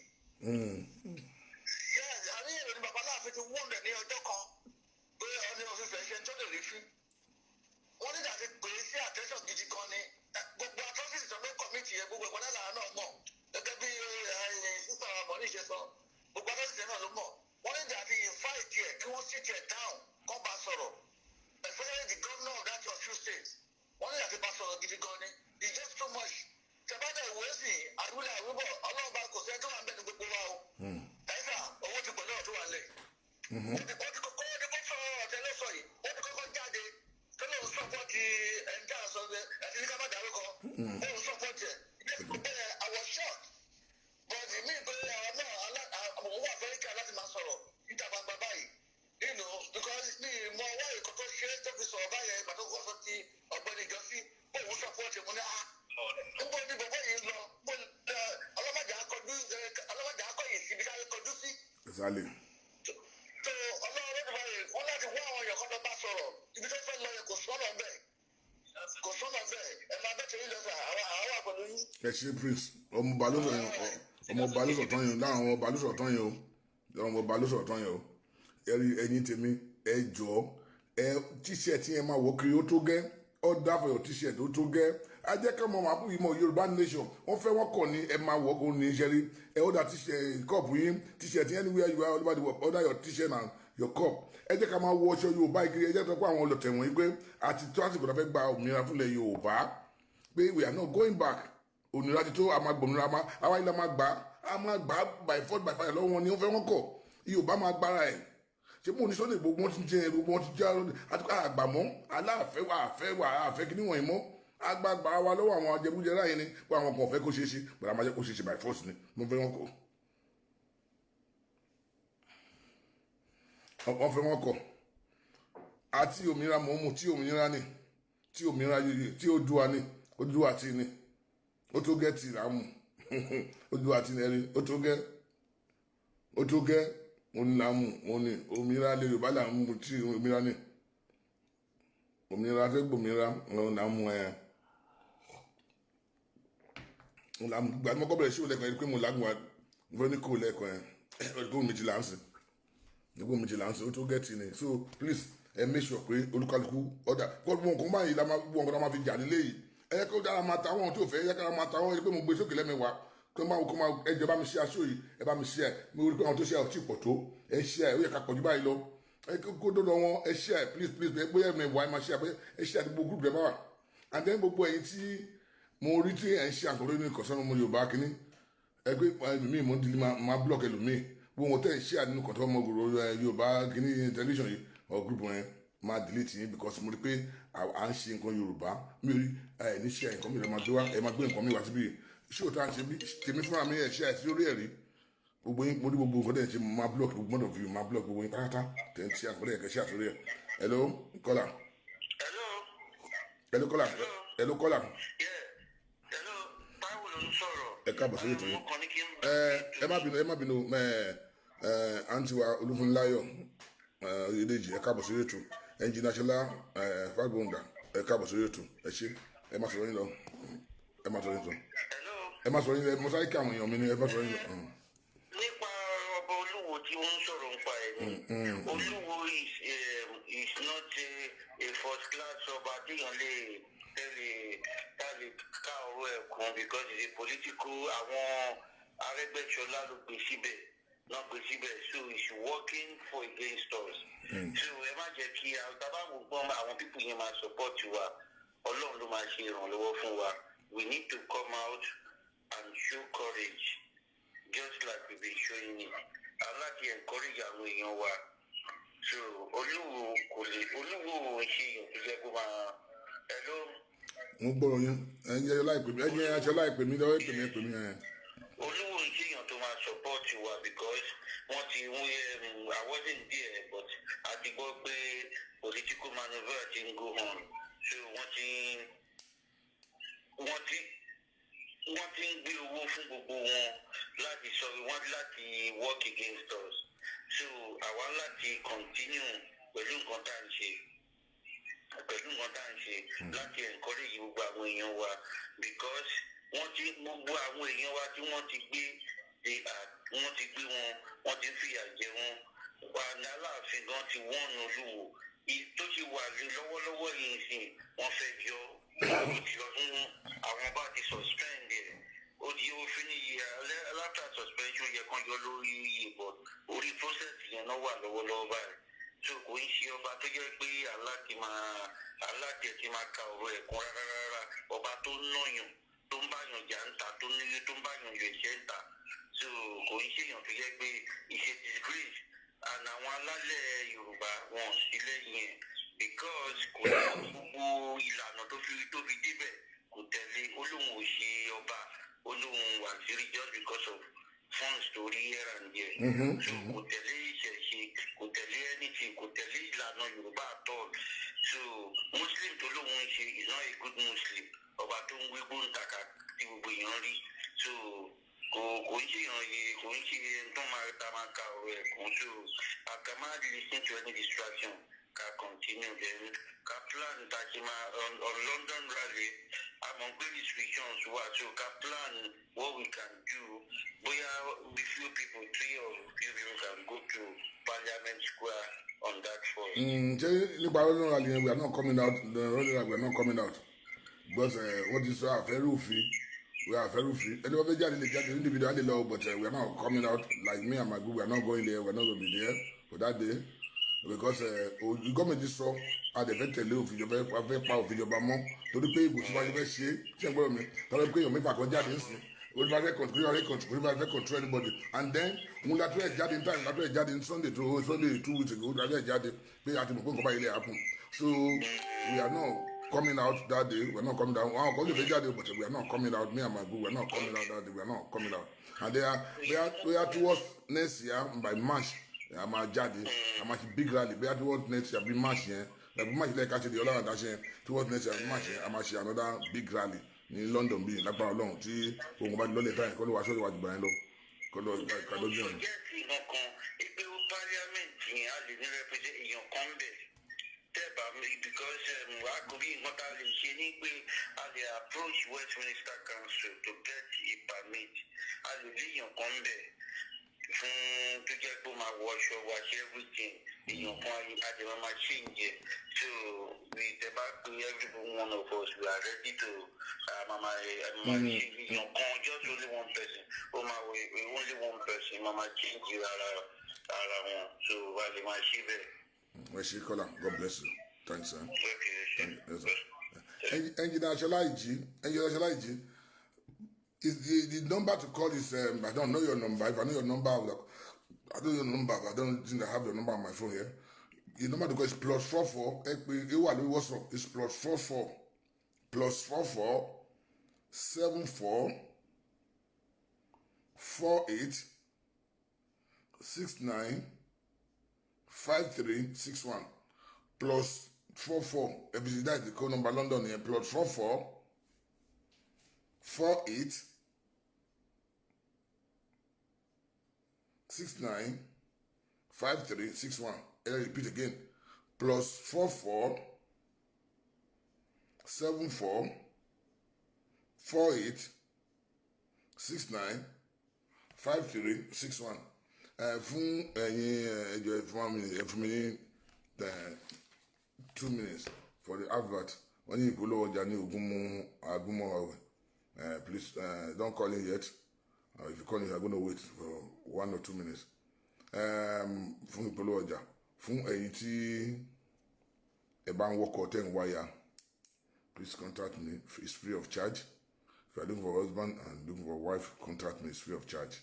àní èrò ni bàbá Aláàfin ti wọ́n lẹ̀ ní ọjọ́ kan pé ọ̀ní ọ́fíìsì ẹ̀ ṣe ń tó lè rí fún. wọ́n ní dàbí pé sí àtẹ́sọ̀ gidi kan ni gbogbo àtọ́fíìsì tó fẹ́ kọ̀mìtì yẹn gbogbo ẹ̀kọ́ náà náà mọ̀ gẹ́gẹ́ bí sísọ ọmọ ní ìṣe sọ gbogbo àtọ́fíìsì náà ló mọ̀ wọ́n ní dàbí fáìtì ẹ̀ kí wọ́n sì tiẹ̀ dáhùn kọ́ bá sọ̀rọ̀ especially the governor of that your few states wọ́n ní dàbí bá sọ̀rọ̀ gidi gan ni it's just too much tẹ̀bátẹ̀ ìwé sí àdúrà àwíbọ̀ ọlọ́run bá kò sẹ́ tó wà ń bẹ̀ ní gbogbo wa o ẹ̀sà owó ti pẹ̀lú ọ̀tún wà lẹ̀ wọ́n ti kọ́kọ́ sọ̀rọ̀ ọ̀tẹ̀ lọ́sọ̀ yìí wọ́n ti kọ́kọ́ jáde tó lóun sọ́pọ̀tì ẹ̀ńdà sọ̀rọ̀ ẹ̀sìn ní ká má dárúkọ òun sọ́pọ̀tì ẹ̀ àwọn shock but mi pé àwọn náà àwọn wà fẹ́ríkà láti máa sọ̀rọ̀ níta gbangba báyìí because mi mọ ọwọ́ ìkọ́ tó ṣe tó fi sọ̀rọ̀ báyẹn ìgbà tó kọ́ sọ ti ọ̀gbẹ́ni ìjọsí òun sọ́pọ̀tì mo ní níbo ni bàbá yìí lọ ibi tá a lè kọjú sí. Exactly. tó ọlọ́run ló ti máa rè wọ́n láti wá àwọn èèyàn kan lọ bá sọ̀rọ̀ ibi tó fẹ́ lọ yẹn kò sọ́nà bẹ́ẹ̀ ẹ máa bẹ́ẹ̀ tẹ̀lé lọ́sà àwọn wà pẹ̀lú yín. Ẹ ṣe prince ọmọ ọba ló sọ̀rọ̀ tán yẹn láwọn ọmọ ọba ló sọ̀rọ̀ tán yẹn o ọmọ ọba ló sọ̀rọ̀ tán yẹn o ẹ̀yin tèmi ẹ jọ̀ọ́ t-shirt yẹn máa wọ kiri ó tó gẹ́ order for your t-shirt ó tó gẹ́ ajẹ́ ká mọ̀ máa ìmọ̀ Yorùbá nation wọ́n fẹ́ wọ́n kọ̀ ní ẹ máa wọ̀ kó ní iṣẹ́ rí ẹ order t-shirt cup yín t-shirt yẹn anywhere you are all over the world order your t-shirt and your cup ẹ jẹ́ ká máa wọ ọṣọ Yorùbá ìkiri ẹ jẹ́ tó kó àwọn ọlọ́tẹ̀ wọ̀nyí pé àti tó àsìkò tó fẹ́ gba òmìnira fúnlẹ̀ Yorùbá pé we are not going back òmìnira ti tó àmàgbòmìnira àwa ilẹ̀ máa gbà by force by fire lọ́wọ́ wọn ni wọ́n fẹ́ wọ́n kọ̀ Yorùbá máa gbára ẹ̀ ṣé mo ní sọ́dọ̀ gbogbo wọn ti jẹ gbogbo wọn ti jẹ àgbàmọ́ aláàfẹ́ àfẹ́ kí níwọ̀nyí mọ́ agbágbá wa lọ́wọ́ àwọn ajẹgúnjẹrá yẹn ni pé àwọn kan fẹ́ kó ṣeé ṣe gbọ́dọ̀ máa jẹ́ kó ṣeé ṣe by force ni mo fẹ́ wọn kọ̀ wọ́n fẹ́ wọn kọ̀ àti òmìnira mọ̀ mú tí òmìnira ni tí òmìnira yeye tí ó dúwa ni ó dúwa tí ni ó tó gẹ́ tì láàmú ó dúwa tí ni ẹni ó tó gẹ́ òun làmú òun ni òmìnira lè Yorùbá làmú tí òmìnira ni òmìnira fẹ́ gbòmìnira òun làmú ẹ̀ òun làmú gbàdúmọ̀ kọ́bẹ̀rẹ̀ sí òlẹ̀kọ̀ ẹ̀ pé mo làgùn wa fẹ́ ní kó lẹ́kọ̀ ẹ̀ ọ̀dùnkún méjì là ń sìn ọ̀dùnkún méjì là ń sìn ó tó gẹ́tì ni so please ẹ make sure pé olúkálukú ọ̀dà kọ́ọ̀dùn nǹkan báyìí la máa gbọ́ nǹkan máa fi jà nílé yìí ẹ kó dára máa ta àwọn tó fẹ́ ẹ kára máa ta àwọn ẹ pé mo gbé sókè lẹ́mẹ̀wá kó máa ẹ jẹ́ bá mi ṣe aṣọ yìí ẹ bá mi ṣe ẹ mo rí pé àwọn tó ṣe ẹ ò tí ì pọ̀ tó ẹ ṣe ẹ ó yẹ ká pọ̀ jù báyìí lọ ẹ kó dọ́dọ̀ wọn ẹ ṣe ẹ please pé ẹ mẹ̀wá ẹ máa ṣe ẹ ṣe àdúgbò group rẹ bá wà and then gbogbo ẹ̀yin tí mo rí tí ẹ ń ṣe àkọ́rọ́ nínú ìkọ̀sán ọmọ Yorùbá kínní ẹ pé mi mo ń dili máa block ẹlòmíì gbogbo wọn tẹ̀ ń ṣe àdínú kọ̀tọ́ ọmọ Yorùbá kínní tẹlifíṣàn yìí ọ̀ group yẹn máa delete yín because mo rí pé à ń ṣe nǹkan Yorùbá mi ò rí ẹ ní ṣe nǹkan mi lọ máa gbé wá ẹ máa gbé nǹkan mi wá síbí ṣé òtá ń ṣe bí tèmi fúnra mi ẹ ṣe àìsí lórí ẹ̀rí gbogbo yín mo rí gbogbo nǹkan tẹ̀ ṣe máa block gbogbo mọ́tò fi máa block gbogbo yín pátá tẹ̀ ń ṣe àkọlẹ̀ ẹ̀kẹ́ ṣe àtúrí ẹ̀ hello kọ́là. hello kọ́là. hello kọ́là. hello Táíwò ló ń sọ̀rọ̀. ẹ káàbọ̀ sórí ètò yín ẹ má bínú àǹtí wa Olúfúnláyọ̀ Oyèdèjì ẹ káàbọ̀ sórí ètò ẹnjìnà Ṣọlá Fagbonga ẹ káàbọ̀ sórí ètò ẹ ṣé ẹ má sọ̀rọ̀ yín lọ ẹ má sọ̀rọ̀ yín lọ ẹ má sọ̀rọ̀ yín lọ mo sáré kí àwọn èèyàn mi ní ẹ má sọ̀rọ̀ yín lọ. nípa ọba Olúwo tí wọ́n ń sọ̀rọ̀ nípa ẹ̀ ni Olúwo is not a first class ọba téèyàn lè ká ọ̀rọ̀ ẹ̀ kún because it's a political àwọn Arẹ́gbẹ́ṣọlá ló gbé síbẹ̀ náà gbé síbẹ̀ so it's working for against us. So ẹ má jẹ́ kí àgbàbáwò gbọ́n àwọn pípù yẹn máa support wa Ọlọ́run ló máa ṣe ìrànlọ́wọ́ fún wa we need to come out and show courage just like we been showing it aláti encourage àwọn èèyàn wa so Olúwo kò lè Olúwo ṣe ìyànjú kó máa hello. mo gbọ́dọ̀ yín ẹ̀yin ẹ̀yọ láìpẹ́ mi ẹ̀yin ẹ̀yọ láìpẹ́ mi lọ́wọ́ èpè mi ẹ̀. Olúwo ń ṣèyàn tó máa support wa because wọ́n ti I wasn't there but a ti gbọ́ pé political manoeuvre ti ń go on so wọ́n ti ń gbé owó fún gbogbo wọn láti sọ wọ́n láti work against us so àwa láti continue pẹ̀lú nǹkan tá à ń ṣe láti encourage gbogbo àwọn èèyàn wa because gbogbo àwọn èèyàn wa tí wọ́n ti gbé wọ́n ti fìyà jẹ wọn wà ní Aláàfin gan ti wọ́n Olúwo tó ti wà lọ́wọ́lọ́wọ́ yìí sìn wọ́n fẹ́ yọ ó ti lọ fún àwọn bá ti suspend ẹ̀ ó di òfin níyì after suspension yẹ kán yọ lórí iye but orí process yẹn náà wà lọ́wọ́lọ́wọ́ báyìí so kò ń ṣe ọba tó jẹ́ pé aláàtẹ̀ ti máa ka ọ̀rọ̀ ẹ̀kún rárá ọba tó náyàn tó ń báyàn jà ń ta tó nílé tó ń báyàn yọ ẹ̀ṣẹ̀ ń ta so kò ń ṣèyàn tó jẹ́ pé ìṣe disgrace and àwọn alálẹ̀ Yorùbá wọn sí lẹ́yìn ẹ̀ because kò ní gbogbo ìlànà tó fi débẹ̀ kò tẹ̀lé olóhùn ò ṣe ọba olóhùn wàzírí just because of funds to rí here and there so kò tẹ̀lé ìṣẹ̀ṣe kò tẹ̀lé anything kò tẹ̀lé ìlànà Yorùbá at all so Muslim tó lóhùn ṣe is not a good Muslim ọba tó ń wé gbóǹtàkà tí gbogbo èèyàn rí so kò kò ń ṣe ìrànyè kò ń ṣe tó máa ta máa ka ọ̀rọ̀ ẹ̀ kò ń so I cannot listen to any distraction ká continue then ká plan tá a ṣe máa on London rally àmọ́ pé restrictions wà so ká plan what we can do bóyá we few people 3 or few people can go to Parliament Square on that first. ṣé nípa London rally yẹn we are not coming out the London rally we are not coming out because wọ́n ti sọ àfẹ́rù òfin we are very free ẹni wọ́n fẹ́ jáde lè jáde individually lọ but we are not coming out like me and my group we are not going there we are not going to be there for that day because gọ́ọ̀mẹ̀ntì sọ adẹ̀fẹ́ tẹ̀lé òfin ìjọba afẹ́ pa òfin ìjọba mọ́ torí pé ìbò tí wọ́n fẹ́ ṣe ṣé ń gbọ́dọ̀ mi tọ́lá pé èèyàn mẹ́fà kan jáde ń sìn olùbá fẹ́ control anybody and then òun látọ́ ẹ̀ jáde ní time látọ́ ẹ̀ jáde ní Sunday 2 weeks ago látọ́ ẹ̀ jáde pé àti mọ̀ pé nǹkan báyìí lè happen so we are not coming out that day. We're not coming down. Wow, but we are not coming out. Me and my group, we're not coming out that day. We're not coming out. And we are towards next year by March. I'm a jadi. I'm a big rally. We are towards next year by March. Like March, like actually the other day towards next year March. I'm actually another big rally in London. Being like for long. See, we go back to the time. Because we are showing what behind. Because Akobi Motali Shinigwe as they approach Westminster Council to get a permit, as the Legion Combe to get to my wash everything in your point at the machine. So we debate to every one of us, we are ready to just only one person. Oh my way, only one person, Mama change you around. So while the machine. God bless you. Thanks, sir. Engineer Shalaiji, is the number to call is I don't know your number. If I know your number, I don't know your number. I don't think I have your number on my phone here. The number to call is +44. It's +44 74 48 69 5361 +44. If that's the code number London here, +44 48 69 5361. And I repeat again, +44 74 48 69 5361. Fún ẹ̀yin ẹjọ́ fún mi 2 minutes for the advert. When you pull over Jani Agumo, please don't call in yet. If you call in, you're going to wait for 1 or 2 minutes. Fún ìpolówó ọjà fún ẹ̀yin tí ẹ bá ń wọkọ̀ tẹ́ ń wáyà, please contact me. It's free of charge. If you are looking for a husband and looking for a wife, contact me. It's free of charge.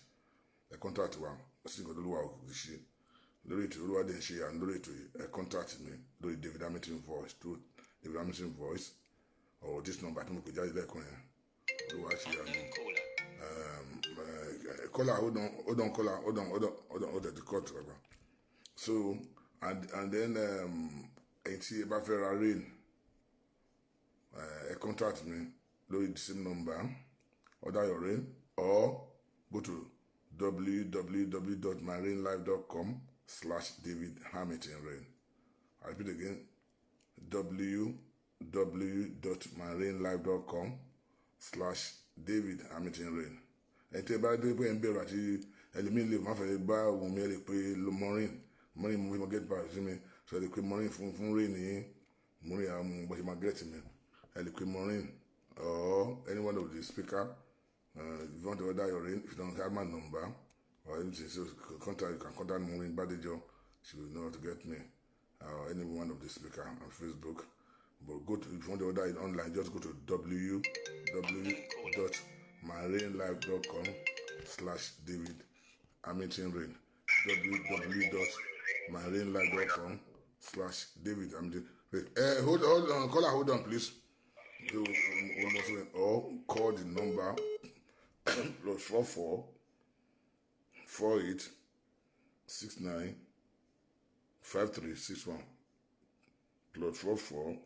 The contact one. See what the shit. Lórí ètò olúwa dẹ̀ ń ṣe and lórí ètò contact me lórí David Hamilton voice through David Hamilton voice or this number tí mo pè jáde lẹ́ẹ̀kan yẹn olúwa ṣe àná caller hold on the cut raba so and then ẹ̀yin tí ẹ bá fẹ́ ra rain contact me lórí the same number order your rain or go to www.myrainlife.com/David Hamilton Rain. I repeat again, www.myrainlife.com/David Hamilton Rain. And tell by the way, and bear at you, eliminate my family bar will merely pay Maureen. Money moving get back to me, so the quick Maureen from Rain, Maureen, but you might get me. And the quick Maureen or anyone of the speaker. If you want to order your rain, if you don't have my number, or anything, so you can contact Maureen Badejo. She will know how to get me. Any one of the speaker on Facebook. But if you want to order it online, just go to www.myrainlife.com/David Hamilton Rain. www.myrainlife.com/David Hamilton Rain. Hold on, caller, hold on, please. Or call the number. +44 48 69 5361 +44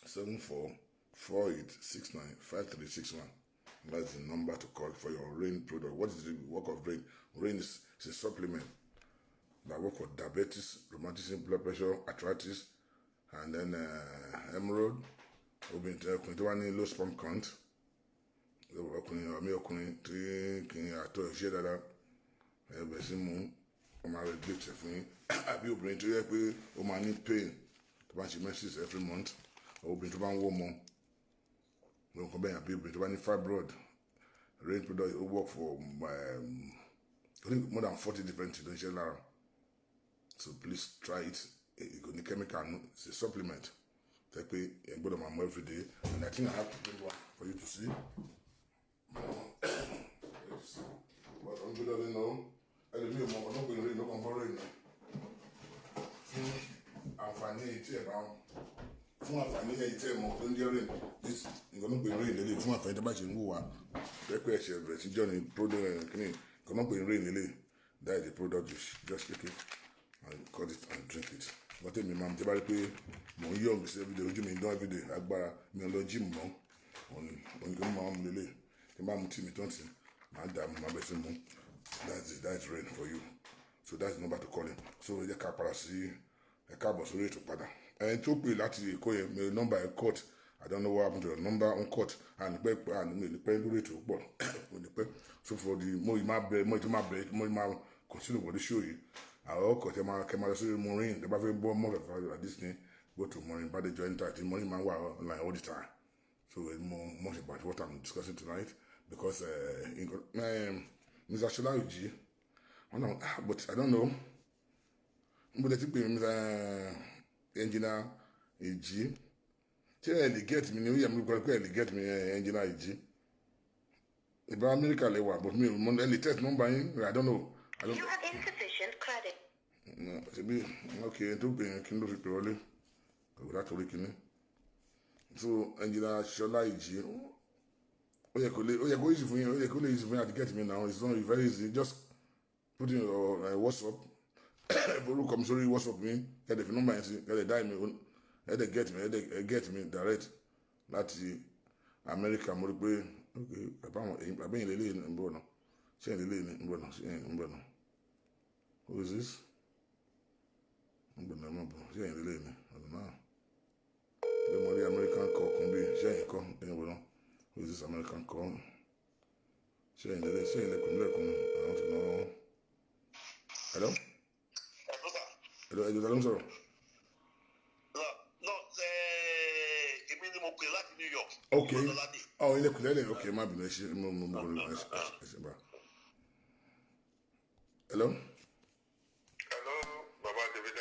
74 48 69 5361. That's the number to call for your rain product. What is the work of rain? Rain is a supplement that work for diabetes, rheumatism, blood pressure, arthritis, and then hemorrhoid. Ọkùnrin tó wá ní low sperm count. Ọkùnrin tí kì í àtọ̀ ìṣe dáadáa. Ẹ̀bẹ̀ sí mú ọmọ rẹ̀ gbé tẹ̀ fún yín. Àbí obìnrin tó yẹ pé ó máa ní pain tó bá ń ṣe menses every month. Obìnrin tó bá ń wọ́ ọmọ. Nǹkan bẹ́ẹ̀ àbí obìnrin tó bá ní fibroid. Rain product will work for I think more than 40 different things. So please try it. It's got chemical. It's a supplement. Take me every day. And I think I have to bring one for you to see. But I'm good at it now. I don't know. I'm not going to read. No, I'm borrowing. I'm finding it about. Fún àǹfààní ẹ̀yin tẹ́ mọ̀ tó ń jẹ́ rain this nǹkan náà pè ní rain lélẹ̀ fún àǹfààní tẹ́ bá ṣe ń wò wá pẹ́pẹ́ ẹ̀ṣẹ̀ bẹ̀rẹ̀ sí jọ́ ni product kìíní nǹkan náà pè ní rain lélẹ̀ that is the product you just take it and cut it and drink it. Wọ́n tẹ́ mi máa ń tẹ́ bá rí pé mò ń yọ̀ gbèsè everyday ojú mi ń dán everyday agbára mi ò lọ gym mọ́ ònìkan máa ń mu lélẹ̀ tí n bá mu tí mi tó ń sìn máa dà mú máa bẹ̀ sí mu that's rain for you so that's the number to call him so ẹ jẹ́ ká padà sí ẹ káàbọ̀ sórí ètò padà. And to pay láti Èkó yẹn my number I cut I don't know what happened to the number on cut and the pen lórí ètò pọ̀ on the pen so for the mo continue with the show yìí àwọn ọkọ̀ tẹ máa kẹ máa lọ sí Maureen tẹ bá fẹ́ bọ́ mọ́ fẹ́ at this thing go to Maureen bá dé join tight Maureen máa wà online all the time so much about what I'm discussing tonight because Mr. Sholaiji but I don't know but I think Mr. Engineer Eji. Tell they get me, they get me Engineer Eji. About America, but me, only test number, I don't know. You have insufficient credit. No, okay, to be a kindle early. Without looking. So, Engineer Sholaiji. Go easy for you. Go easy for you to get me now. It's not very easy. Just put in your WhatsApp. People come sorry WhatsApp me. Get the number and get the dime. They get me direct. That's America. Okay. I've been in Bono. Who is this? I don't know. The American call can be. Who is this American call? I want to know. Hello? Hello, sorry. Okay. Oh, okay, my bad. Hello? Hello, Baba David.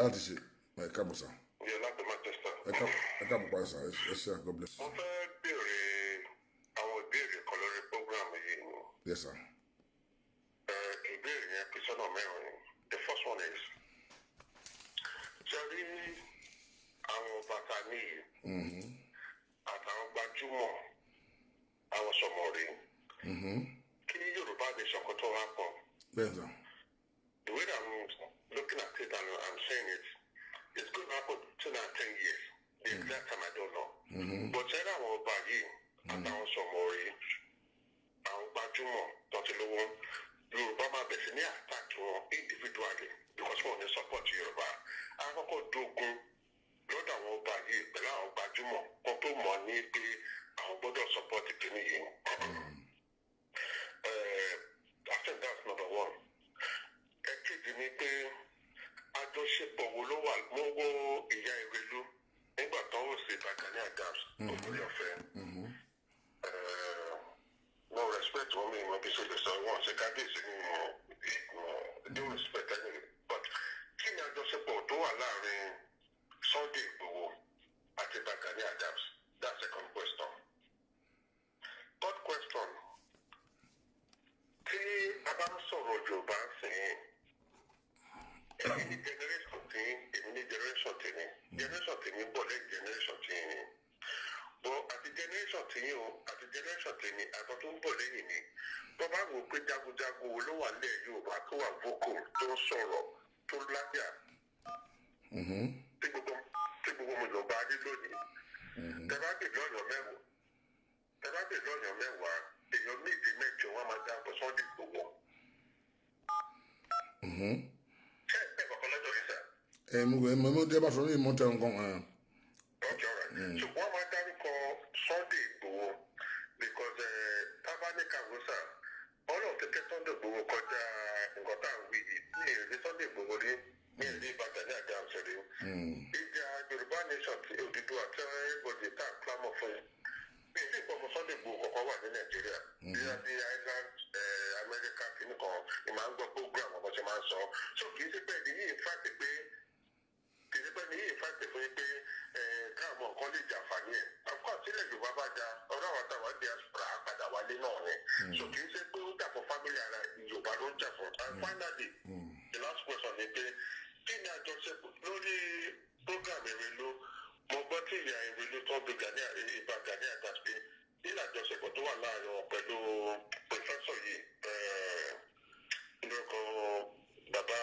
I'll say, my cabosa. You're not the Manchester. I can't pass. God bless you. Yes, sir. The first one is Jerry àwọn bàtà níyì àtàwọn gbajúmọ̀ àwọn sọmọrí kí Yorùbá lè ṣọ̀kan tó wá pọ̀. The way that I'm looking at it and I'm saying it, it's going to happen 10 years. The exact time I don't know. But ṣẹ́rí àwọn ọba yìí àtàwọn sọmọrí àwọn gbajúmọ̀ tó ti lówó Yorùbá máa bẹ̀rẹ̀ sí ní attack wọn individually because wọn ò ní support Yorùbá. Àkọ́kọ́ dógún lọ́dọ̀ àwọn ọba yìí pẹ̀lú àwọn gbajúmọ̀ kan tó mọ̀ ní pé àwọn gbọ́dọ̀ support kìíní yìí. I think that's number one. Ẹ̀kejì ni pé àjọṣepọ̀ wo ló wà mọ́wọ́ ìyá Ìrẹ̀lú nígbà tó ń ṣe Gani Adams olórí ọ̀fẹ́. No respect wọn mi ìmọ̀ bí ṣe lè sọ wọn ṣe kábíyèsí ní no respect anyway but kí ni àjọṣepọ̀ tó wà láàrin Sunday Igboho àti Gani Adams? That's the second question. Third question, tí a bá ń sọ̀rọ̀ Yorùbá sìn èmi ní generation tí èmi ní generation tèmi bọ̀ lẹ́yìn generation tí yìí bọ́ àti generation tí yìí o àti generation tèmi àtọ́ tó ń bọ̀ lẹ́yìn mi tó bá wò pé jagunjagun wo ló wà lẹ́ Yorùbá tó wà vocal tó ń sọ̀rọ̀ tó láyà tí gbogbo mo Yorùbá rí lónìí tẹ́lá bè lọ́yọ̀ mẹ́wàá èèyàn méjì mẹ́jọ wọn máa dá pọ̀ Sunday Igboho. ṣé ẹ kọ̀ọ̀kan lọ́jọ́ yìí sà. mo dé bá sọ ní ìmọ̀tẹ́ nǹkan. Okay, all right. ṣùgbọ́n máa dárúkọ Sunday Igboho because tábánikà wò sà ọlọ́run tẹ́tẹ́ Sunday Igboho kọjá nǹkan tá à ń wí yìí ní èrè Sunday Igboho rí ní èrè Ìbàdàn ní àjà àṣẹrí. ìjà Yorùbá nation tí Odùduwà àti everybody tá à ń clamor fún yìí bí ilé ìpamọ́ Sunday Igboho kọ̀ọ̀kan wà ní Nàìjíríà bí i Ireland Amẹ́ríkà kìíní kan ni máa ń gbọ́ program ọmọ ṣe máa ń sọ so kì í ṣe pé ní yìí fàtí pé fún yín pé káàmọ̀ nǹkan lè jàǹfààní ẹ̀ of course sílẹ̀ Yorùbá bá da ọ̀rọ̀ àwọn táwọn diaspora àpàdà wálé náà ni so kì í ṣe pé ó jà fún family ara Yorùbá ló ń jà fún and finally the last question ni pé kí ni àjọṣepọ̀ lórí program Èrèlú mo gbọ́ tí ìyá Èrèlú tó ń bí Ìbà Gani Adams pé kí ni àjọṣepọ̀ tó wà láàrin wọn pẹ̀lú pòfẹ́sọ̀ yìí lórúkọ bàbá